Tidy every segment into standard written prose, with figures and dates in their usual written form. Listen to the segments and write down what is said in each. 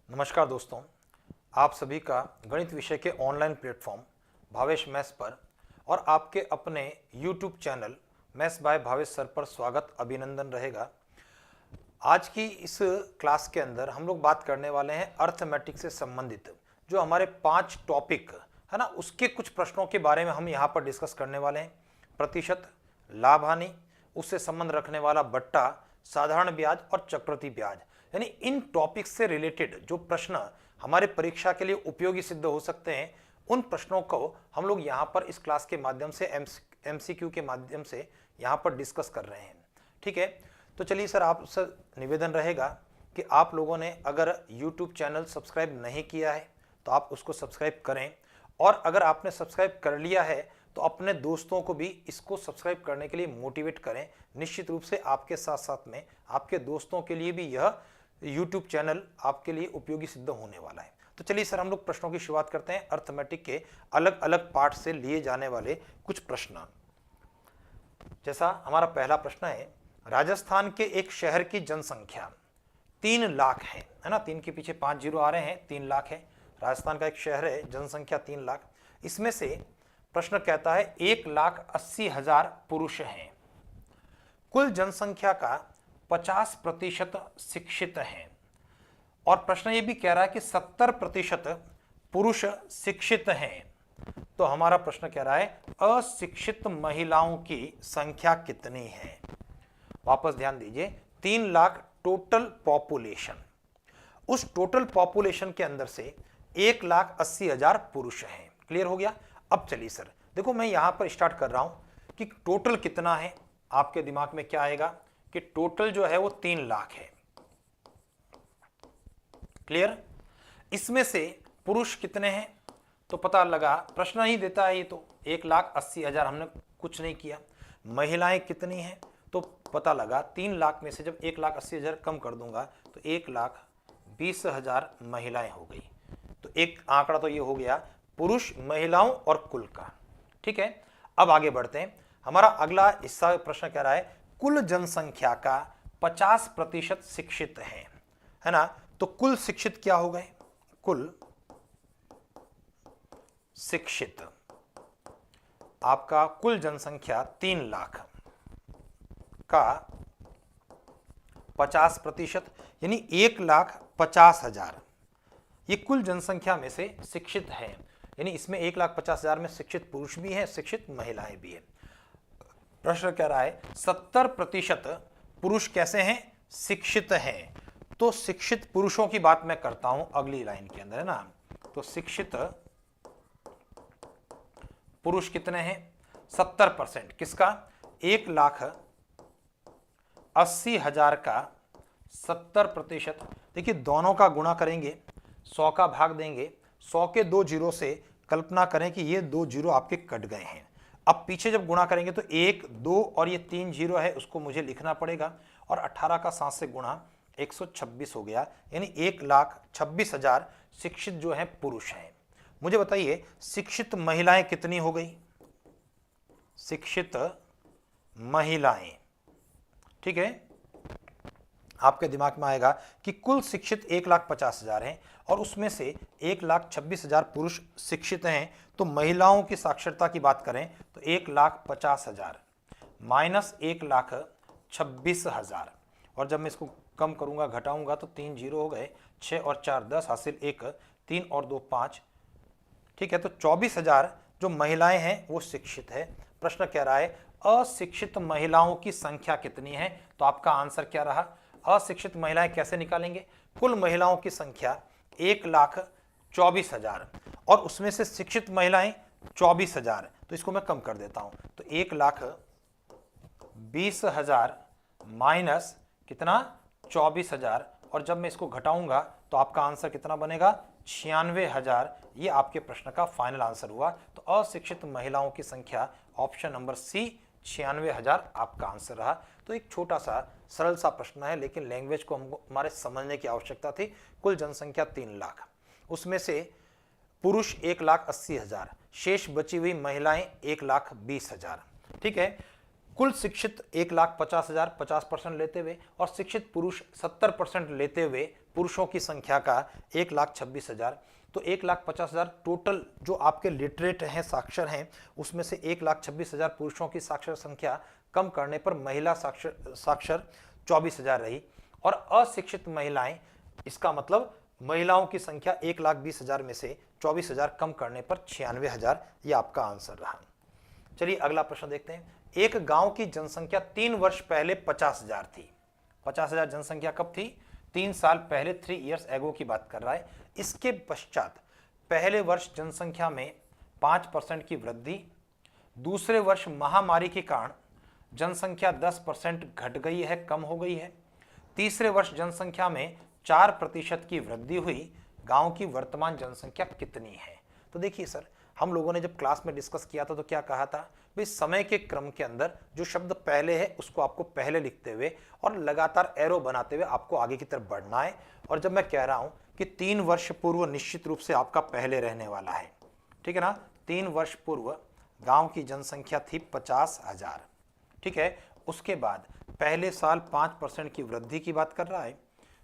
नमस्कार दोस्तों, आप सभी का गणित विषय के ऑनलाइन प्लेटफॉर्म भावेश मैथ्स पर और आपके अपने YouTube channel maths by Bhavesh sir पर स्वागत अभिनंदन रहेगा। आज की इस क्लास के अंदर हम लोग बात करने वाले हैं अर्थमेटिक से संबंधित जो हमारे 5 टॉपिक है ना, उसके कुछ प्रश्नों के बारे में हम यहाँ पर डिस्कस करने वाले हैं। प्रतिशत, लाभ हानि, उससे संबंध रखने वाला बट्टा, साधारण ब्याज और चक्रवृद्धि ब्याज, यानी इन टॉपिक्स से रिलेटेड जो प्रश्न हमारे परीक्षा के लिए उपयोगी सिद्ध हो सकते हैं, उन प्रश्नों को हम लोग यहाँ पर इस क्लास के माध्यम से MCQ के माध्यम से यहाँ पर डिस्कस कर रहे हैं। ठीक है, तो चलिए सर, आपसे निवेदन रहेगा कि आप लोगों ने अगर YouTube चैनल सब्सक्राइब नहीं किया है तो आप उसको सब्सक्राइब करें, और अगर आपने सब्सक्राइब कर लिया है तो अपने दोस्तों को भी इसको सब्सक्राइब करने के लिए मोटिवेट करें। निश्चित रूप से आपके साथ साथ में आपके दोस्तों के लिए भी यह YouTube चैनल आपके लिए उपयोगी सिद्ध होने वाला है। तो चलिए सर, हम लोग प्रश्नों की शुरुआत करते हैं। अर्थमेटिक के अलग अलग पार्ट से लिए जाने वाले कुछ प्रश्न। जैसा हमारा पहला प्रश्न है, राजस्थान के एक शहर की जनसंख्या 3 लाख है ना, 3 के पीछे 5 जीरो आ रहे हैं, 3 लाख है। राजस्थान का एक शहर है, जनसंख्या 3 लाख। इसमें से प्रश्न कहता है 1,80,000 पुरुष हैं, कुल जनसंख्या का 50% शिक्षित हैं, और प्रश्न ये भी कह रहा है कि 70% पुरुष शिक्षित हैं। तो हमारा प्रश्न कह रहा है अशिक्षित महिलाओं की संख्या कितनी है। वापस ध्यान दीजिए, 3 लाख टोटल पॉपुलेशन, उस टोटल पॉपुलेशन के अंदर से 1,80,000 पुरुष हैं। क्लियर हो गया। अब चलिए सर, देखो मैं यहां पर स्टार्ट कर रहा हूं कि टोटल कितना है। आपके दिमाग में क्या आएगा कि टोटल जो है वो 3 लाख है। क्लियर। इसमें से पुरुष कितने हैं तो पता लगा, प्रश्न ही देता है ये तो 1,80,000, हमने कुछ नहीं किया। महिलाएं कितनी हैं तो पता लगा 3 लाख में से जब 1,80,000 कम कर दूंगा तो 1,20,000 महिलाएं हो गई। तो एक आंकड़ा तो ये हो गया पुरुष, महिलाओं और कुल का। ठीक है, अब आगे बढ़ते हैं। हमारा अगला हिस्सा प्रश्न कह रहा है कुल जनसंख्या का 50% शिक्षित है ना। तो कुल शिक्षित क्या हो गए, कुल शिक्षित आपका कुल जनसंख्या 3 लाख का 50% यानी 1,50,000 ये कुल जनसंख्या में से शिक्षित है, यानी इसमें 1,50,000 में शिक्षित पुरुष भी हैं, शिक्षित महिलाएं भी हैं। प्रश्न कह रहा है 70% पुरुष कैसे हैं, शिक्षित हैं। तो शिक्षित पुरुषों की बात मैं करता हूं अगली लाइन के अंदर, है ना। तो शिक्षित पुरुष कितने हैं, 70%। किसका, 1,80,000 का 70%। देखिए दोनों का गुणा करेंगे, 100 का भाग देंगे, 100 के 2 जीरो से कल्पना करें कि ये 2 जीरो आपके कट गए हैं। अब पीछे जब गुणा करेंगे तो 1, 2 और ये 3 जीरो है, उसको मुझे लिखना पड़ेगा, और 18 का 7 से गुणा 126 हो गया, यानी 1,26,000 शिक्षित जो है पुरुष हैं। मुझे बताइए शिक्षित महिलाएं कितनी हो गई, शिक्षित महिलाएं। ठीक है, आपके दिमाग में आएगा कि कुल शिक्षित 1,50,000 हैं और उसमें से 1,26,000 पुरुष शिक्षित हैं। तो महिलाओं की साक्षरता की बात करें तो 1,50,000 माइनस 1,26,000, और जब मैं इसको कम करूंगा, घटाऊंगा तो 3 जीरो हो गए, 6 और 4 10 हासिल 1, 3 और 2 5। ठीक है, तो 24,000 जो महिलाएं हैं वो शिक्षित है। प्रश्न कह रहा है अशिक्षित महिलाओं की संख्या कितनी है। तो आपका आंसर क्या रहा, अशिक्षित महिलाएं कैसे निकालेंगे, कुल महिलाओं की संख्या 1,24,000 और उसमें से शिक्षित महिलाएं 24,000। तो इसको मैं कम कर देता हूं, तो 1,20,000 माइनस कितना, 24,000, और जब मैं इसको घटाऊंगा तो आपका आंसर कितना बनेगा, 96,000। ये आपके प्रश्न का फाइनल आंसर हुआ। तो अशिक्षित महिलाओं की संख्या ऑप्शन नंबर सी 96,000 आपका आंसर रहा। तो एक छोटा सा सरल सा प्रश्न है, लेकिन लैंग्वेज को हमको हमारे समझने की आवश्यकता थी। कुल जनसंख्या 3 लाख, उसमें से पुरुष 1,80,000, शेष बची हुई महिलाएं 1,20,000। ठीक है, कुल शिक्षित 1,50,000 50% लेते हुए और शिक्षित पुरुष 70% लेते हुए पुरुषों की संख्या का 1,26,000। तो 1,50,000 टोटल जो आपके लिटरेट हैं, साक्षर हैं, उसमें से 1,26,000 पुरुषों की साक्षर संख्या कम करने पर महिला साक्षर 24,000 रही और अशिक्षित महिलाएं, इसका मतलब महिलाओं की संख्या 1,20,000 में से 24,000 कम करने पर 96,000। यह आपका आंसर रहा। चलिए अगला प्रश्न देखते हैं। एक गांव की जनसंख्या 3 वर्ष पहले 50,000 थी। 50,000 जनसंख्या कब थी? 3 साल पहले, 3 ईयर्स एगो की बात कर रहा है। इसके पश्चात पहले वर्ष जनसंख्या में 5% की वृद्धि, दूसरे वर्ष महामारी के कारण जनसंख्या 10% घट गई है, कम हो गई है, तीसरे वर्ष जनसंख्या में 4% की वृद्धि हुई। गांव की वर्तमान जनसंख्या कितनी है? तो देखिए सर, हम लोगों ने जब क्लास में डिस्कस किया था तो क्या कहा था भाई, समय के क्रम के अंदर जो शब्द पहले है उसको आपको पहले लिखते हुए और लगातार एरो बनाते हुए आपको आगे की तरफ बढ़ना है। और जब मैं कह रहा हूं कि 3 वर्ष पूर्व निश्चित रूप से आपका पहले रहने वाला है, ठीक है ना। 3 वर्ष पूर्व गांव की जनसंख्या थी 50,000, ठीक है। उसके बाद पहले साल 5% की वृद्धि की बात कर रहा है,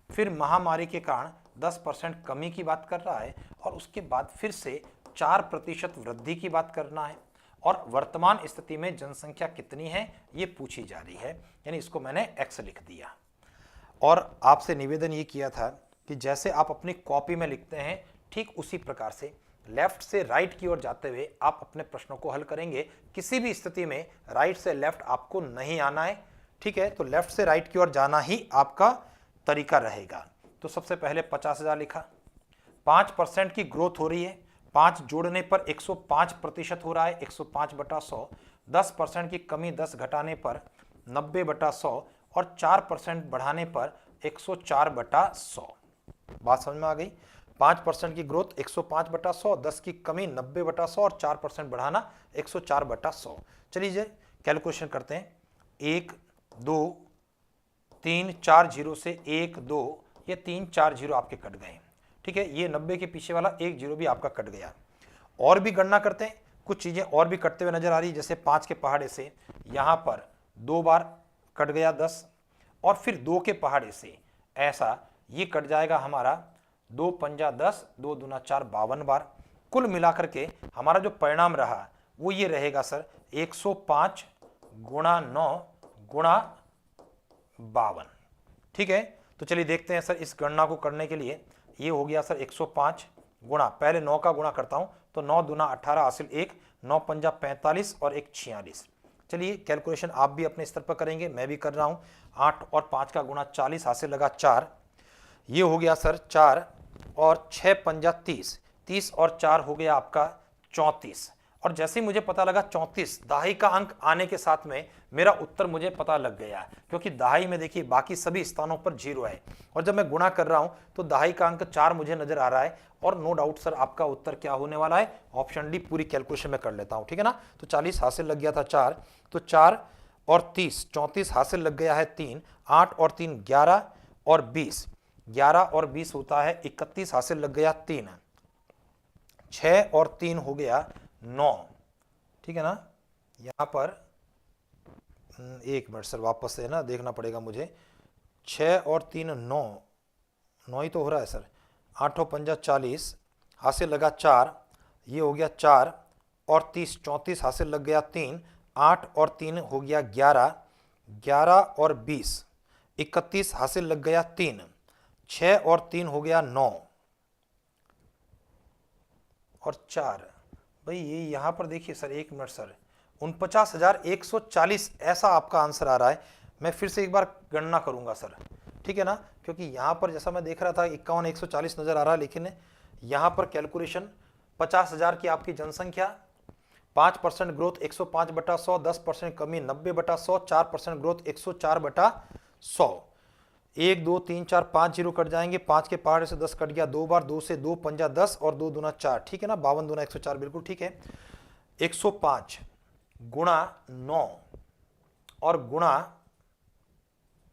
फिर महामारी के कारण 10% कमी की बात कर रहा है और उसके बाद फिर से 4% वृद्धि की बात करना है और वर्तमान स्थिति में जनसंख्या कितनी है ये पूछी जा रही है, यानी इसको मैंने एक्स लिख दिया। और आपसे निवेदन ये किया था कि जैसे आप अपनी कॉपी में लिखते हैं ठीक उसी प्रकार से लेफ्ट से राइट की ओर जाते हुए आप अपने प्रश्नों को हल करेंगे। किसी भी स्थिति में राइट से लेफ्ट आपको नहीं आना है, ठीक है। तो लेफ्ट से राइट की ओर जाना ही आपका तरीका रहेगा। तो सबसे पहले 50,000 लिखा, 5% की ग्रोथ हो रही है, 5 जोड़ने पर 105% हो रहा है, 105/100। 10% की कमी 10 घटाने पर 90/100 और 4% बढ़ाने पर 104/100। बात समझ में आ गई? 5% की ग्रोथ 105/100, 10 की कमी 90/100 और 4% बढ़ाना 104/100। चलिए कैलकुलेशन करते हैं। 1 2 3 4 जीरो से 1 2, ये 3 4 जीरो आपके कट गए, ठीक है। ये 90 के पीछे वाला 1 जीरो भी आपका कट गया। और भी गणना करते हैं, कुछ चीजें और भी कटते हुए नजर आ रही है। जैसे 5 के पहाड़े से यहां पर 2 बार कट गया 10 और फिर 2 के पहाड़े से ऐसा ये कट जाएगा हमारा 2 पंजा 10, 2 दूना 4, 52 बार। कुल मिलाकर के हमारा जो परिणाम रहा वो ये रहेगा सर 105 गुणा 9 गुणा 52, ठीक है। तो चलिए देखते हैं सर इस गणना को करने के लिए। ये हो गया सर 105 गुणा, पहले 9 का गुणा करता हूं तो 9 दूना 18 हासिल 1, 9 पंजा 45 और 1 46। चलिए कैलकुलेशन आप भी अपने स्तर पर करेंगे, मैं भी कर रहा हूं। 8 और 5 का गुणा 40 हासिल लगा 4, ये हो गया सर 4 और 6 पंजा 30, 30 और 4 हो गया आपका 34। और जैसे ही मुझे पता लगा 34, दहाई का अंक आने के साथ में मेरा उत्तर मुझे पता लग गया, क्योंकि दहाई में देखिए बाकी सभी स्थानों पर 0 है और जब मैं गुणा कर रहा हूं तो दहाई का अंक 4 मुझे नजर आ रहा है। और नो डाउट सर आपका उत्तर क्या होने वाला है, ऑप्शन डी। पूरी कैलकुलेशन में कर लेता हूं, ठीक है ना। तो 40 हासिल लग गया था 4, तो 4 और 30 34 हासिल लग गया है 3, 8 और 3 11 और 20, 11 और 20 होता है 31 हासिल लग गया 3, 6 और 3 हो गया 9, ठीक है ना। यहां पर 1 मिनट सर वापस से ना देखना पड़ेगा मुझे। 6 और 3 9, 9 ही तो हो रहा है सर। 8 पंजा 40 हासिल लगा 4, ये हो गया 4 और 30 34 हासिल लग गया 3, 8 और 3 हो गया 11, 11 और 20 31 हासिल लग गया 3, 6 और 3 हो गया 9 और 4। भाई ये यहां पर देखिए सर, 1 मिनट सर, 49,140 ऐसा आपका आंसर आ रहा है। मैं फिर से एक बार गणना करूंगा सर, ठीक है ना, क्योंकि यहां पर जैसा मैं देख रहा था 51,140 नजर आ रहा है, लेकिन यहां पर कैलकुलेशन 50,000 की आपकी जनसंख्या, 5% ग्रोथ 105/100, 10% कमी 90/100, 4% ग्रोथ 104/100। 1 2 3 4 5 जीरो कट जाएंगे, 5 के पहाड़े से 10 कट गया 2 बार, 2 से 2 पंजा 10 और 2 दूना 4, ठीक है ना। 52 दूना 104, बिल्कुल ठीक है। 105 गुणा 9 और गुणा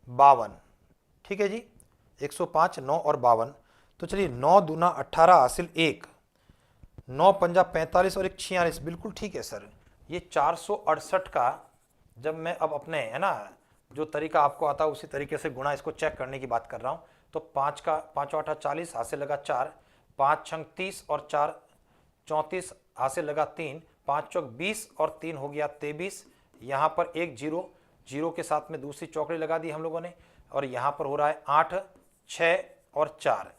52, ठीक है जी। 105 9 और 52, तो चलिए 9 दूना 18 हासिल 1, 9 पंजा 45 और 1 46, बिल्कुल ठीक है सर। ये 468 का जब मैं अब अपने है ना जो तरीका आपको आता है उसी तरीके से गुणा इसको चेक करने की बात कर रहा हूँ, तो 5 का 5 8 40, हाथ से लगा 4, 5 छंग 30 और 4 34, हाथ से लगा 3, 5 चौक 20 और 3 हो गया 23। यहाँ पर एक जीरो, जीरो के साथ में दूसरी चौकड़ी लगा दी हम लोगों ने, और यहाँ पर हो रहा है 8 6 और 4।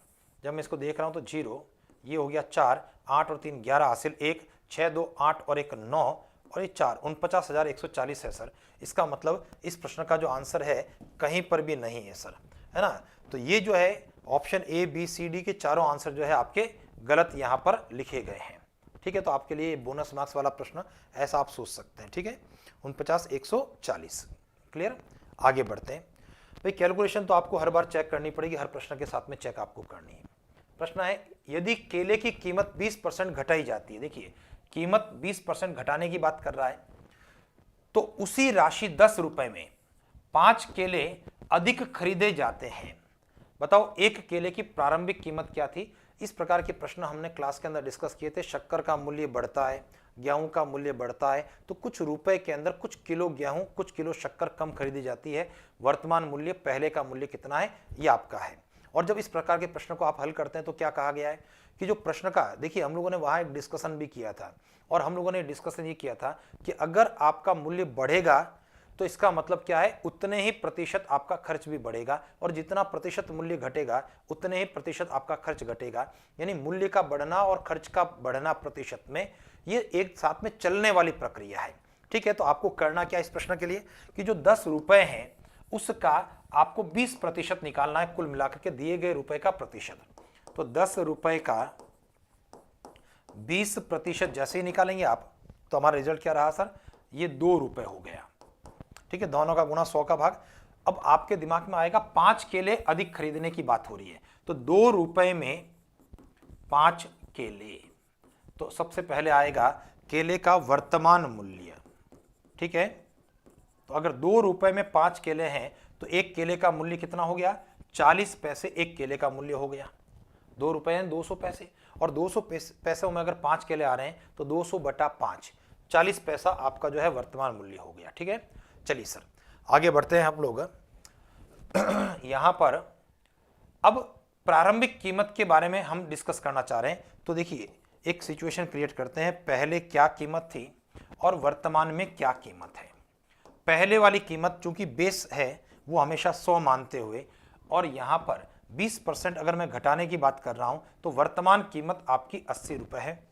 जब मैं इसको देख रहा हूँ तो जीरो, ये हो गया 4, 8 और 3 11, हासिल 1, 6 2 8 और 1 9 और ये 4, 49,140 है सर। इसका मतलब इस प्रश्न का जो आंसर है कहीं पर भी नहीं है सर, है ना। तो ये जो है option A B C D के चारों आंसर जो है आपके गलत यहाँ पर लिखे गए हैं। ठीक है, तो आपके लिए बोनस मार्क्स वाला प्रश्न ऐसा आप सोच सकते हैं। ठीक है, 49,140। क्लियर, आगे बढ़ते हैं भाई। कैलकुलेशन तो आपको हर बार चेक करनी पड़ेगी, हर प्रश्न के साथ में चेक आपको करनी है। प्रश्न है, यदि केले की कीमत 20% घटाई जाती है, देखिए कीमत 20% घटाने की बात कर रहा है, तो उसी राशि 10 रुपए में 5 केले अधिक खरीदे जाते हैं। बताओ एक केले की प्रारंभिक कीमत क्या थी। इस प्रकार के प्रश्न हमने क्लास के अंदर डिस्कस किए थे। शक्कर का मूल्य बढ़ता है, गेहूं का मूल्य बढ़ता है, तो कुछ रुपए के अंदर कुछ किलो गेहूं कुछ किलो शक्कर कम खरीदी जाती है। वर्तमान मूल्य पहले का मूल्य कितना है ये आपका है। और जब इस प्रकार के प्रश्न को आप हल करते हैं तो क्या कहा गया है कि जो प्रश्न का, देखिए हम लोगों ने वहां एक डिस्कशन भी किया था, और हम लोगों ने डिस्कशन ये किया था कि अगर आपका मूल्य बढ़ेगा तो इसका मतलब क्या है, उतने ही प्रतिशत आपका खर्च भी बढ़ेगा, और जितना प्रतिशत मूल्य घटेगा उतने ही प्रतिशत आपका खर्च घटेगा। यानी मूल्य का बढ़ना और खर्च का बढ़ना प्रतिशत में ये एक साथ में चलने वाली प्रक्रिया है। ठीक है, तो आपको करना क्या इस प्रश्न के लिए कि जो 10 रुपए हैं उसका आपको 20% निकालना है, कुल मिलाकर के दिए गए रुपए का प्रतिशत। तो 10 रुपए का 20% जैसे ही निकालेंगे आप, तो हमारा रिजल्ट क्या रहा सर, ये 2 रुपए हो गया। ठीक है, दोनों का गुना 100 का भाग। अब आपके दिमाग में आएगा 5 केले अधिक खरीदने की बात हो रही है, तो 2 रुपए में 5 केले, तो सबसे पहले आएगा केले का वर्तमान मूल्य। ठीक है, तो अगर 2 रुपए में 5 केले हैं तो एक केले का मूल्य कितना हो गया, 40 पैसे एक केले का मूल्य हो गया। 2 रुपए हैं 200 पैसे, और 200 पैसों में अगर 5 केले आ रहे हैं तो 200 बटा 5, 40 पैसा आपका जो है वर्तमान मूल्य हो गया। ठीक है, चलिए सर आगे बढ़ते हैं हम लोग। यहां पर अब प्रारंभिक कीमत के बारे में हम डिस्कस करना चाह रहे हैं। तो देखिए एक सिचुएशन क्रिएट करते हैं, पहले क्या कीमत थी और वर्तमान में क्या कीमत है। पहले वाली कीमत चूंकि बेस है वो हमेशा 100 मानते हुए, और यहां पर 20% अगर मैं घटाने की बात कर रहा हूं तो वर्तमान कीमत आपकी 80 रुपए है।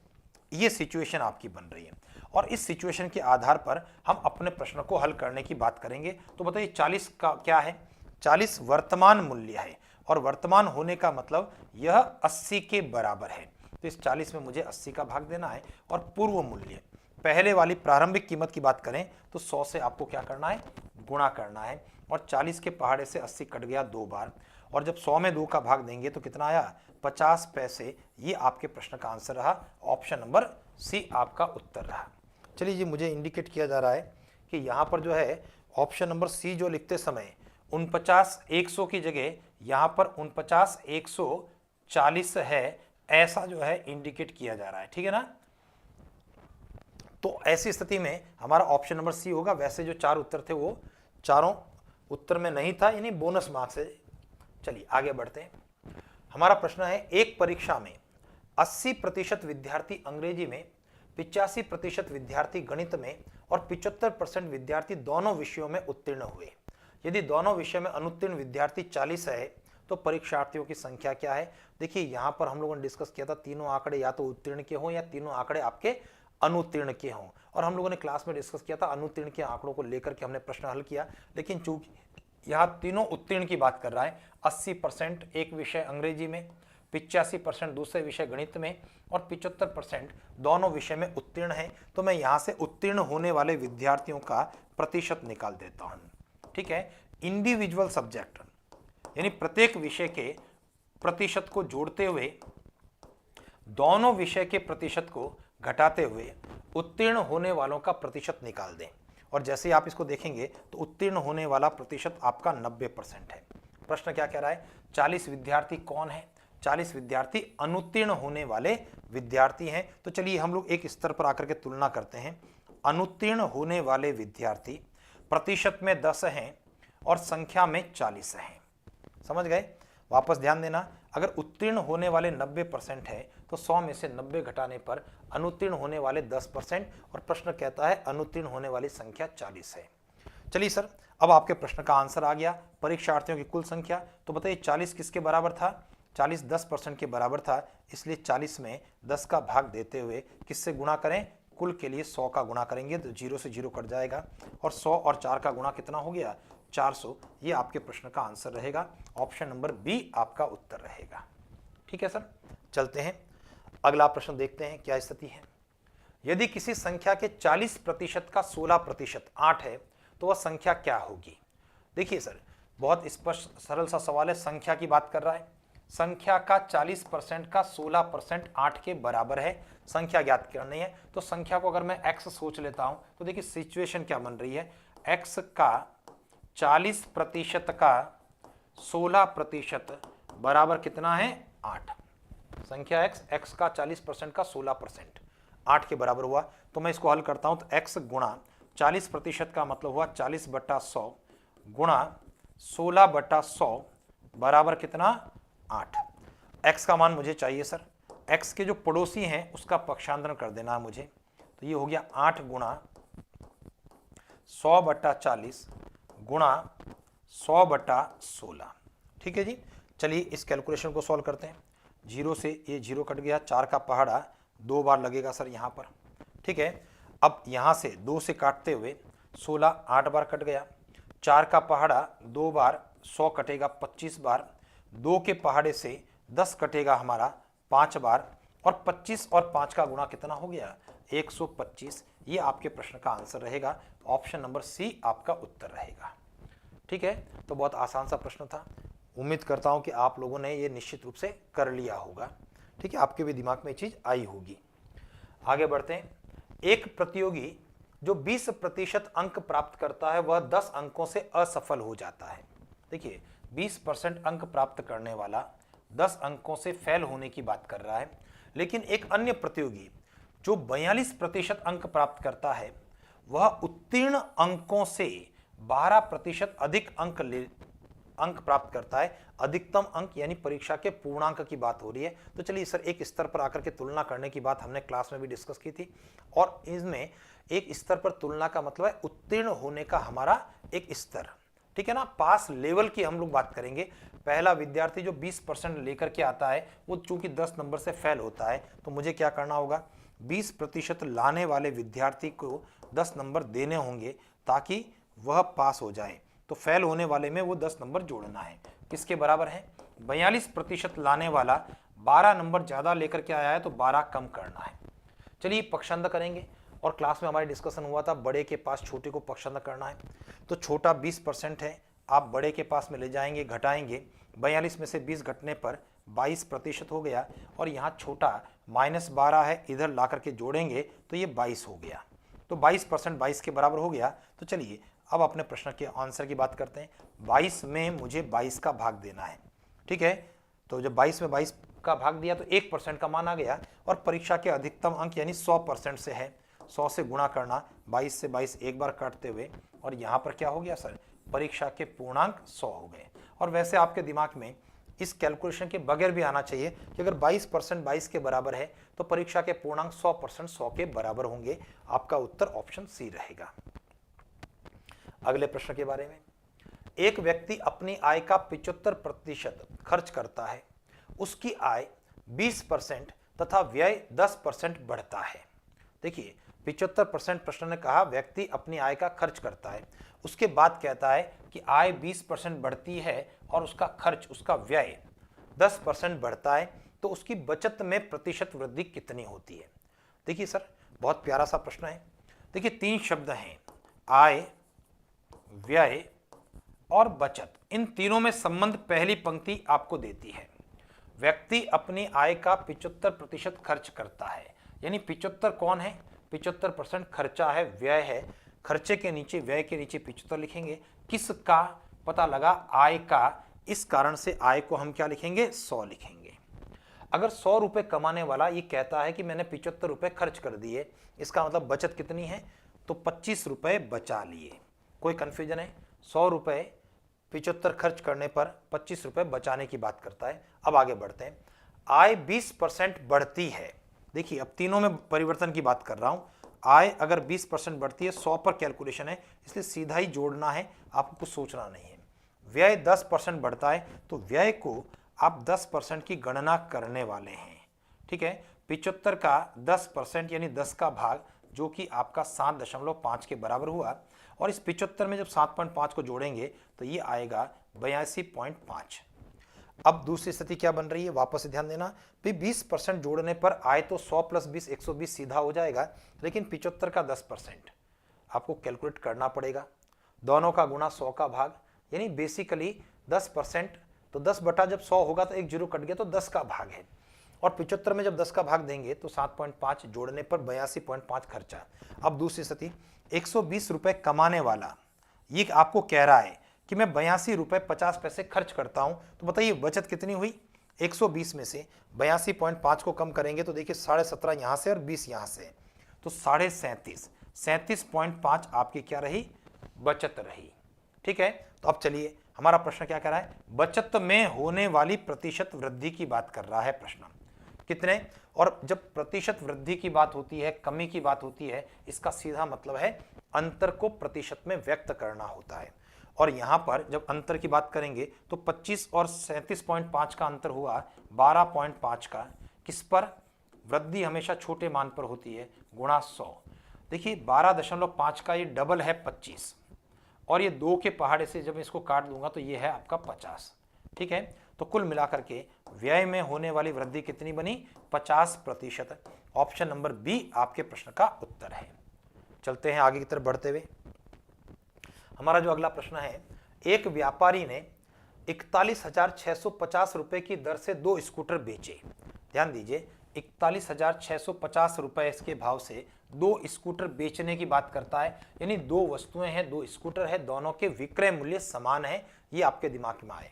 ये सिचुएशन आपकी बन रही है, और इस सिचुएशन के आधार पर हम अपने प्रश्न को हल करने की बात करेंगे। तो बताइए 40 का क्या है, 40 वर्तमान मूल्य है, और वर्तमान होने का मतलब यह 80 के बराबर है। तो इस 40 में मुझे 80 का भाग देना है, और पूर्व मूल्य पहले वाली प्रारंभिक कीमत की बात करें तो 100 से आपको क्या करना है, गुणा करना है, और 40 के पहाड़े से 80 कट गया 2 बार, और जब 100 में 2 का भाग देंगे तो कितना आया, 50 पैसे। ये आपके प्रश्न का आंसर रहा, ऑप्शन नंबर सी आपका उत्तर रहा। चलिए जी, मुझे इंडिकेट किया जा रहा है कि यहाँ पर जो है ऑप्शन नंबर सी जो लिखते समय 49,100 की जगह यहाँ पर 49,140 है, ऐसा जो है इंडिकेट किया जा रहा है। ठीक है ना, तो ऐसी स्थिति में हमारा ऑप्शन नंबर सी होगा। वैसे जो 4 उत्तर थे वो चारों उत्तर में नहीं था, यानी बोनस मार्क्स है। चलिए आगे बढ़ते हैं। हमारा प्रश्न है, एक परीक्षा में 80% विद्यार्थी अंग्रेजी में, 85% विद्यार्थी गणित में और 75% विद्यार्थी दोनों विषयों में उत्तीर्ण हुए। यदि दोनों विषय में अनुत्तीर्ण विद्यार्थी 40 है तो परीक्षार्थियों की संख्या क्या है। देखिए यहां पर हम लोगों ने डिस्कस किया था, तीनों आंकड़े या तो उत्तीर्ण के हों या तीनों आंकड़े आपके अनुत्तीर्ण के हों, और हम लोगों ने क्लास में डिस्कस किया था अनुत्तीर्ण के आंकड़ों को लेकर के हमने प्रश्न हल किया। लेकिन चूंकि यहाँ तीनों उत्तीर्ण की बात कर रहा है, 80% एक विषय अंग्रेजी में, 85% दूसरे विषय गणित में और 75% दोनों विषय में उत्तीर्ण है, तो मैं यहाँ से उत्तीर्ण होने वाले विद्यार्थियों का प्रतिशत निकाल देता हूँ। ठीक है, इंडिविजुअल सब्जेक्ट यानी प्रत्येक विषय के प्रतिशत को जोड़ते हुए दोनों विषय के प्रतिशत को घटाते हुए उत्तीर्ण होने वालों का प्रतिशत निकाल दें। और जैसे आप इसको देखेंगे तो उत्तीर्ण होने वाला प्रतिशत आपका 90% है। प्रश्न क्या कह रहा है, 40 विद्यार्थी कौन है, 40 विद्यार्थी अनुत्तीर्ण होने वाले विद्यार्थी हैं। तो चलिए हम लोग एक स्तर पर आकर के तुलना करते हैं। अनुत्तीर्ण होने वाले विद्यार्थी, प्रतिशत में 10 हैं और संख्या में 40 हैं। समझ गए? वापस ध्यान देना, अगर उत्तीर्ण होने वाले 90% है तो 100 में से 90 घटाने पर अनुत्तीर्ण होने वाले 10% और प्रश्न कहता है अनुत्तीर्ण होने वाली संख्या 40 है। चलिए सर, अब आपके प्रश्न का आंसर आ गया, परीक्षार्थियों की कुल संख्या। तो बताइए 40 किसके बराबर था? 40 10% के बराबर था, इसलिए 40 में 10 का भाग देते हुए किससे गुणा करें? कुल के लिए 100 का गुणा करेंगे तो 0 से 0 कट जाएगा और 100 और 4 का गुणा कितना हो गया? 400। ये आपके प्रश्न का आंसर रहेगा। ऑप्शन नंबर बी आपका उत्तर रहेगा। ठीक है सर, चलते हैं अगला प्रश्न देखते हैं क्या स्थिति है। यदि किसी संख्या के 40% का 16% 8 है तो वह संख्या क्या होगी? देखिए सर, बहुत स्पष्ट सरल सा सवाल है, संख्या की बात कर रहा है। संख्या का 40% का 16% 8 के बराबर है, संख्या ज्ञात करनी है। तो संख्या को अगर मैं x सोच लेता हूं तो देखिए सिचुएशन क्या बन रही है, x का 40% का 16% बराबर कितना है? 8। संख्या x का 40% का 16% 8 के बराबर हुआ। तो मैं इसको हल करता हूं तो x गुणा 40% का मतलब हुआ 40/100 गुणा 16/100 बराबर कितना? 8। x का मान मुझे चाहिए सर, x के जो पड़ोसी हैं उसका पक्षांतरण कर देना है मुझे। तो ये हो गया 8 गुणा 100/40 गुणा 100/16। ठीक है जी, चलिए इस कैलकुलेशन को सॉल्व करते हैं। 0 से ये 0 कट गया, 4 का पहाड़ा 2 बार लगेगा सर यहाँ पर। ठीक है, अब यहाँ से 2 से काटते हुए 16 8 बार कट गया, 4 का पहाड़ा 2 बार 100 कटेगा 25 बार, 2 के पहाड़े से 10 कटेगा हमारा 5 बार और 25 और 5 का गुणा कितना हो गया? 125। ये आपके प्रश्न का आंसर रहेगा। ऑप्शन नंबर सी आपका उत्तर रहेगा। ठीक है, तो बहुत आसान सा प्रश्न था। उम्मीद करता हूं कि आप लोगों ने ये निश्चित रूप से कर लिया होगा। ठीक है, आपके भी दिमाग में ये चीज आई होगी। आगे बढ़ते हैं। एक प्रतियोगी जो 20% अंक प्राप्त करता है वह 10 अंकों से असफल हो जाता है। देखिए 20% अंक प्राप्त करने वाला 10 अंकों से फेल होने की बात कर रहा है, लेकिन एक अन्य प्रतियोगी जो 42% अंक प्राप्त करता है वह उत्तीर्ण अंकों से 12% अधिक अंक प्राप्त करता है। अधिकतम अंक यानी परीक्षा के पूर्णांक की बात हो रही है। तो चलिए सर, एक स्तर पर आकर के तुलना करने की बात हमने क्लास में भी डिस्कस की थी, और इसमें एक स्तर पर तुलना का मतलब है उत्तीर्ण होने का हमारा एक स्तर। ठीक है ना, पास लेवल की हम लोग बात करेंगे। पहला विद्यार्थी जो 20% लेकर के आता है वो चूंकि 10 नंबर से फेल होता है, तो मुझे क्या करना होगा? 20% लाने वाले विद्यार्थी को 10 नंबर देने होंगे ताकि वह पास हो जाए। तो फेल होने वाले में वो 10 नंबर जोड़ना है। किसके बराबर है? 42% लाने वाला 12 नंबर ज्यादा लेकर के आया है तो 12 कम करना है। चलिए पक्षांतर करेंगे, और क्लास में हमारी डिस्कशन हुआ था बड़े के पास छोटे को पक्षांतर करना है। तो छोटा 20% है, आप बड़े के पास में ले जाएंगे, घटाएंगे, 42 में से 20 घटने पर 22% हो गया, और यहाँ छोटा -12 है, इधर ला करके जोड़ेंगे तो ये 22 हो गया। तो 22% 22 के बराबर हो गया। तो चलिए अब अपने प्रश्न के आंसर की बात करते हैं। 22 में मुझे 22 का भाग देना है। ठीक है, तो जब 22 में 22 का भाग दिया तो 1% का मान आ गया, और परीक्षा के अधिकतम अंक यानी 100% से है, 100 से गुणा करना, 22 से 22 एक बार काटते हुए, और यहाँ पर क्या हो गया सर? परीक्षा के पूर्णांक 100 हो गए। और वैसे आपके दिमाग में इस कैलकुलेशन के बगैर भी आना चाहिए कि अगर 22% 22 के बराबर है तो परीक्षा के पूर्णांक 100% 100 के बराबर होंगे। आपका उत्तर ऑप्शन सी रहेगा। अगले प्रश्न के बारे में, एक व्यक्ति अपनी आय का 75% खर्च करता है, उसकी आय 20% तथा व्यय 10% बढ़ता है। देखिए 75% प्रश्न ने कहा व्यक्ति अपनी आय का खर्च करता है, उसके बाद कहता है कि आय 20% बढ़ती है और उसका खर्च, उसका व्यय 10% बढ़ता है, तो उसकी बचत में प्रतिशत वृद्धि कितनी होती है? देखिए सर, बहुत प्यारा सा प्रश्न है। देखिए 3 शब्द हैं, आय, व्यय और बचत। इन तीनों में संबंध पहली पंक्ति आपको देती है। व्यक्ति अपनी आय का 75% खर्च करता है, यानी 75 कौन है? 75% खर्चा है, व्यय है। खर्चे के नीचे, व्यय के नीचे 75 लिखेंगे। किसका पता लगा? आय का। इस कारण से आय को हम क्या लिखेंगे? 100 लिखेंगे। अगर 100 रुपए कमाने वाला ये कहता है कि मैंने 75 रुपए खर्च कर दिए, इसका मतलब बचत कितनी है? तो 25 रुपए बचा लिए। कोई कन्फ्यूजन है? 100 रुपये 75 खर्च करने पर 25 रुपये बचाने की बात करता है। अब आगे बढ़ते हैं। आय 20% बढ़ती है। देखिए अब तीनों में परिवर्तन की बात कर रहा हूं। आय अगर 20% बढ़ती है, 100 पर कैलकुलेशन है इसलिए सीधा ही जोड़ना है, आपको कुछ सोचना नहीं है। व्यय 10% बढ़ता है तो व्यय को आप 10% की गणना करने वाले हैं। ठीक है, 75 का 10% यानी 10 का भाग, जो कि आपका 7.5 के बराबर हुआ, और इस 75 में जब 7.5 को जोड़ेंगे तो ये आएगा 82.5। अब दूसरी स्थिति क्या बन रही है, वापस से ध्यान देना भाई। 20% जोड़ने पर आए तो 100 + 20 120 सीधा हो जाएगा, लेकिन 75 का 10% आपको कैलकुलेट करना पड़ेगा। दोनों का गुणा 100 का भाग, यानी बेसिकली 10%, तो 10 बटा जब 100 होगा तो एक जीरो कट गया तो 10 का भाग है, और 75 में जब 10 का भाग देंगे तो 7.5 जोड़ने पर 82.5 खर्चा। अब दूसरी स्थिति, 120 रुपए कमाने वाला, ये आपको कह रहा है कि मैं 82 रुपए 50 पैसे खर्च करता हूं, तो बताइए बचत कितनी हुई? 120 में से 82.5 को कम करेंगे तो देखिए 17.5 यहां से और 20 यहां से, तो 37.5, 37.5 आपकी क्या रही? बचत रही। ठीक है, तो अब चलिए हमारा प्रश्न क्या कह रहा है? बचत में होने वाली प्रतिशत वृद्धि की बात कर रहा है प्रश्न। कितने? और जब प्रतिशत वृद्धि की बात होती है, कमी की बात होती है, इसका सीधा मतलब है अंतर को प्रतिशत में व्यक्त करना होता है। और यहां पर जब अंतर की बात करेंगे तो 25 और 37.5 का अंतर हुआ 12.5 का। किस पर? वृद्धि हमेशा छोटे मान पर होती है, गुणा 100। देखिए 12.5 का ये डबल है 25, और ये 2 के पहाड़े से जब इसको काट दूंगा तो ये है आपका 50। ठीक है, तो कुल मिलाकर के व्यय में होने वाली वृद्धि कितनी बनी? 50%। ऑप्शन नंबर बी आपके प्रश्न का उत्तर है। चलते हैं आगे की तरफ बढ़ते हुए। हमारा जो अगला प्रश्न है, एक व्यापारी ने 41,650 रुपए की दर से 2 स्कूटर बेचे। ध्यान दीजिए, 41,650 रुपए इसके भाव से 2 स्कूटर बेचने की बात करता है, यानी 2 वस्तुएं हैं, 2 स्कूटर है, दोनों के विक्रय मूल्य समान है। ये आपके दिमाग में आए।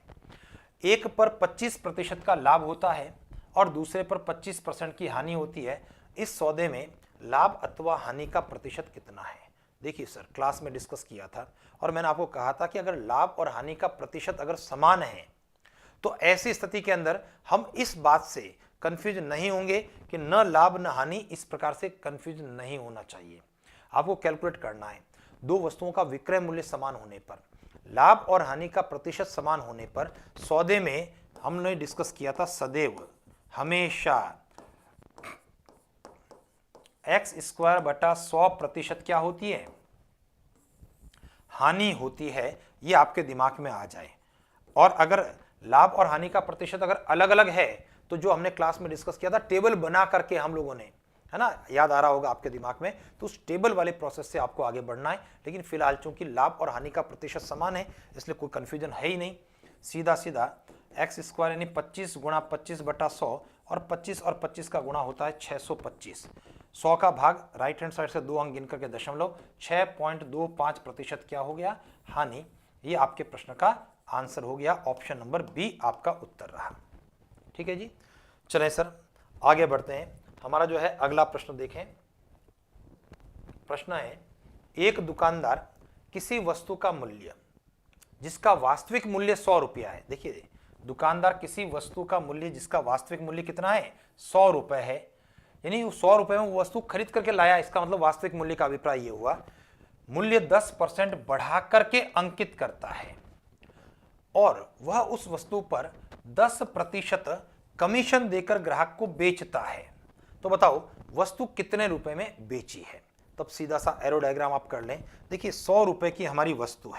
एक पर 25% का लाभ होता है और दूसरे पर 25% की हानि होती है। इस सौदे में लाभ अथवा हानि का प्रतिशत कितना है? देखिए सर, क्लास में डिस्कस किया था और मैंने आपको कहा था कि अगर लाभ और हानि का प्रतिशत अगर समान है तो ऐसी स्थिति के अंदर हम इस बात से कंफ्यूज नहीं होंगे कि न लाभ न हानि, इस प्रकार से कंफ्यूज नहीं होना चाहिए। आपको कैलकुलेट करना है, 2 वस्तुओं का विक्रय मूल्य समान होने पर, लाभ और हानि का प्रतिशत समान होने पर सौदे में हमने डिस्कस किया था सदैव हमेशा x² बटा 100% क्या होती है? हानि होती है। ये आपके दिमाग में आ जाए। और अगर लाभ और हानि का प्रतिशत अगर अलग अलग है तो जो हमने क्लास में डिस्कस किया था टेबल बना करके हम लोगों ने, है ना, याद आ रहा होगा आपके दिमाग में, तो उस टेबल वाले प्रोसेस से आपको आगे बढ़ना है। लेकिन फिलहाल चूंकि लाभ और हानि का प्रतिशत समान है इसलिए कोई कंफ्यूजन है ही नहीं। सीधा सीधा x² यानी 25 गुणा 25 बटा 100, और 25 और 25 का गुणा होता है 625। 100 का भाग राइट हैंड साइड से 2 अंक गिन करके दशमलव, 6.25% क्या हो गया? हानि। ये आपके प्रश्न का आंसर हो गया। ऑप्शन नंबर बी आपका उत्तर रहा। ठीक है जी, चलें सर आगे बढ़ते हैं। हमारा जो है अगला प्रश्न देखें। प्रश्न है, एक दुकानदार किसी वस्तु का मूल्य जिसका वास्तविक मूल्य 100 रुपया है। देखिए दुकानदार किसी वस्तु का मूल्य जिसका वास्तविक मूल्य कितना है? 100 रुपए है, यानी 100 रुपए में वो वस्तु खरीद करके लाया, इसका मतलब वास्तविक मूल्य का अभिप्राय ये हुआ। मूल्य 10% बढ़ा करके अंकित करता है और वह उस वस्तु पर 10% कमीशन देकर ग्राहक को बेचता है। तो बताओ वस्तु कितने रुपए में बेची है? तब सीधा सा एरो डायग्राम आप कर लें। देखिए 100 रुपए की हमारी वस्तु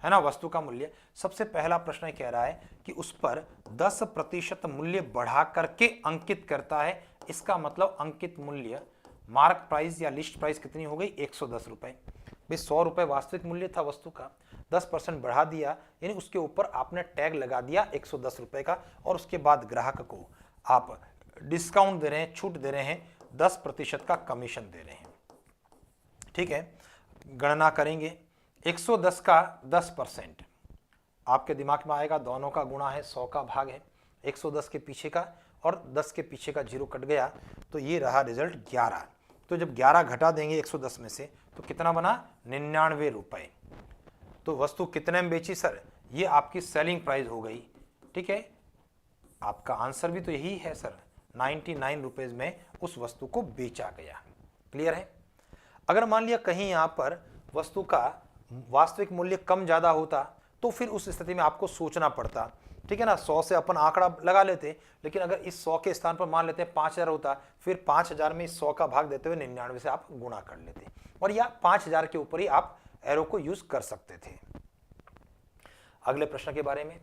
है ना, वस्तु का मूल्य। सबसे पहला प्रश्न कह रहा है कि उस पर 10% मूल्य बढ़ा करके अंकित करता है। इसका मतलब अंकित मूल्य, मार्क प्राइस या लिस्ट प्राइस कितनी हो गई? 110 रुपए। भाई 100 रुपए वास्तविक मूल्य था वस्तु का, 10% बढ़ा दिया, यानी उसके ऊपर आपने टैग लगा दिया 110 रुपए का, और उसके बाद ग्राहक को आप डिस्काउंट दे रहे हैं, छूट दे रहे हैं, 10% का कमीशन दे रहे हैं। ठीक है, गणना करेंगे। 110 का 10% आपके दिमाग में आएगा, दोनों का गुणा है, 100 का भाग है, 110 के पीछे का और 10 के पीछे का जीरो कट गया, तो ये रहा रिजल्ट 11। तो जब 11 घटा देंगे 110 में से तो कितना बना? 99 रुपए। तो वस्तु कितने में बेची सर, ये आपकी सेलिंग प्राइस हो गई। ठीक है, आपका आंसर भी तो यही है सर, 99 रुपीज में उस वस्तु को बेचा गया। क्लियर है। अगर मान लिया कहीं यहां पर वस्तु का वास्तविक मूल्य कम ज्यादा होता तो फिर उस स्थिति में आपको सोचना पड़ता। ठीक है ना, 100 से अपन आंकड़ा लगा लेते, लेकिन अगर इस 100 के स्थान पर मान लेते हैं 5000 होता, फिर 5000 में इस 100 का भाग देते हुए 99 से आप गुणा कर लेते और या 5000 के ऊपर ही आप एरो को यूज कर सकते थे। अगले प्रश्न के बारे में,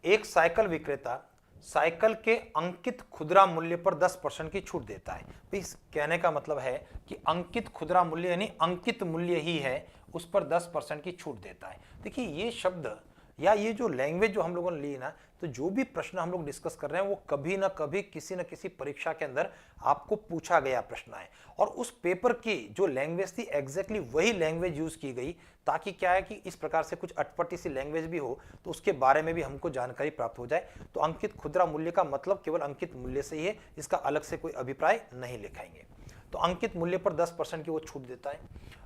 एक साइकिल विक्रेता साइकिल के अंकित खुदरा मूल्य पर 10% की छूट देता है। इस कहने का मतलब है कि अंकित खुदरा मूल्य यानी अंकित मूल्य ही है, उस पर 10% की छूट देता है। देखिए ये शब्द या ये जो लैंग्वेज जो हम लोगों ने ली ना, तो जो भी प्रश्न हम लोग डिस्कस कर रहे हैं वो कभी ना कभी किसी न किसी परीक्षा के अंदर आपको पूछा गया प्रश्न है, और उस पेपर की जो लैंग्वेज थी एग्जैक्टली वही लैंग्वेज यूज की गई, ताकि क्या है कि इस प्रकार से कुछ अटपटी सी लैंग्वेज भी हो तो उसके बारे में भी हमको जानकारी प्राप्त हो जाए। तो अंकित खुदरा मूल्य का मतलब केवल अंकित मूल्य से ही है, इसका अलग से कोई अभिप्राय नहीं लिखाएंगे। तो अंकित मूल्य पर 10% की वो छूट देता है,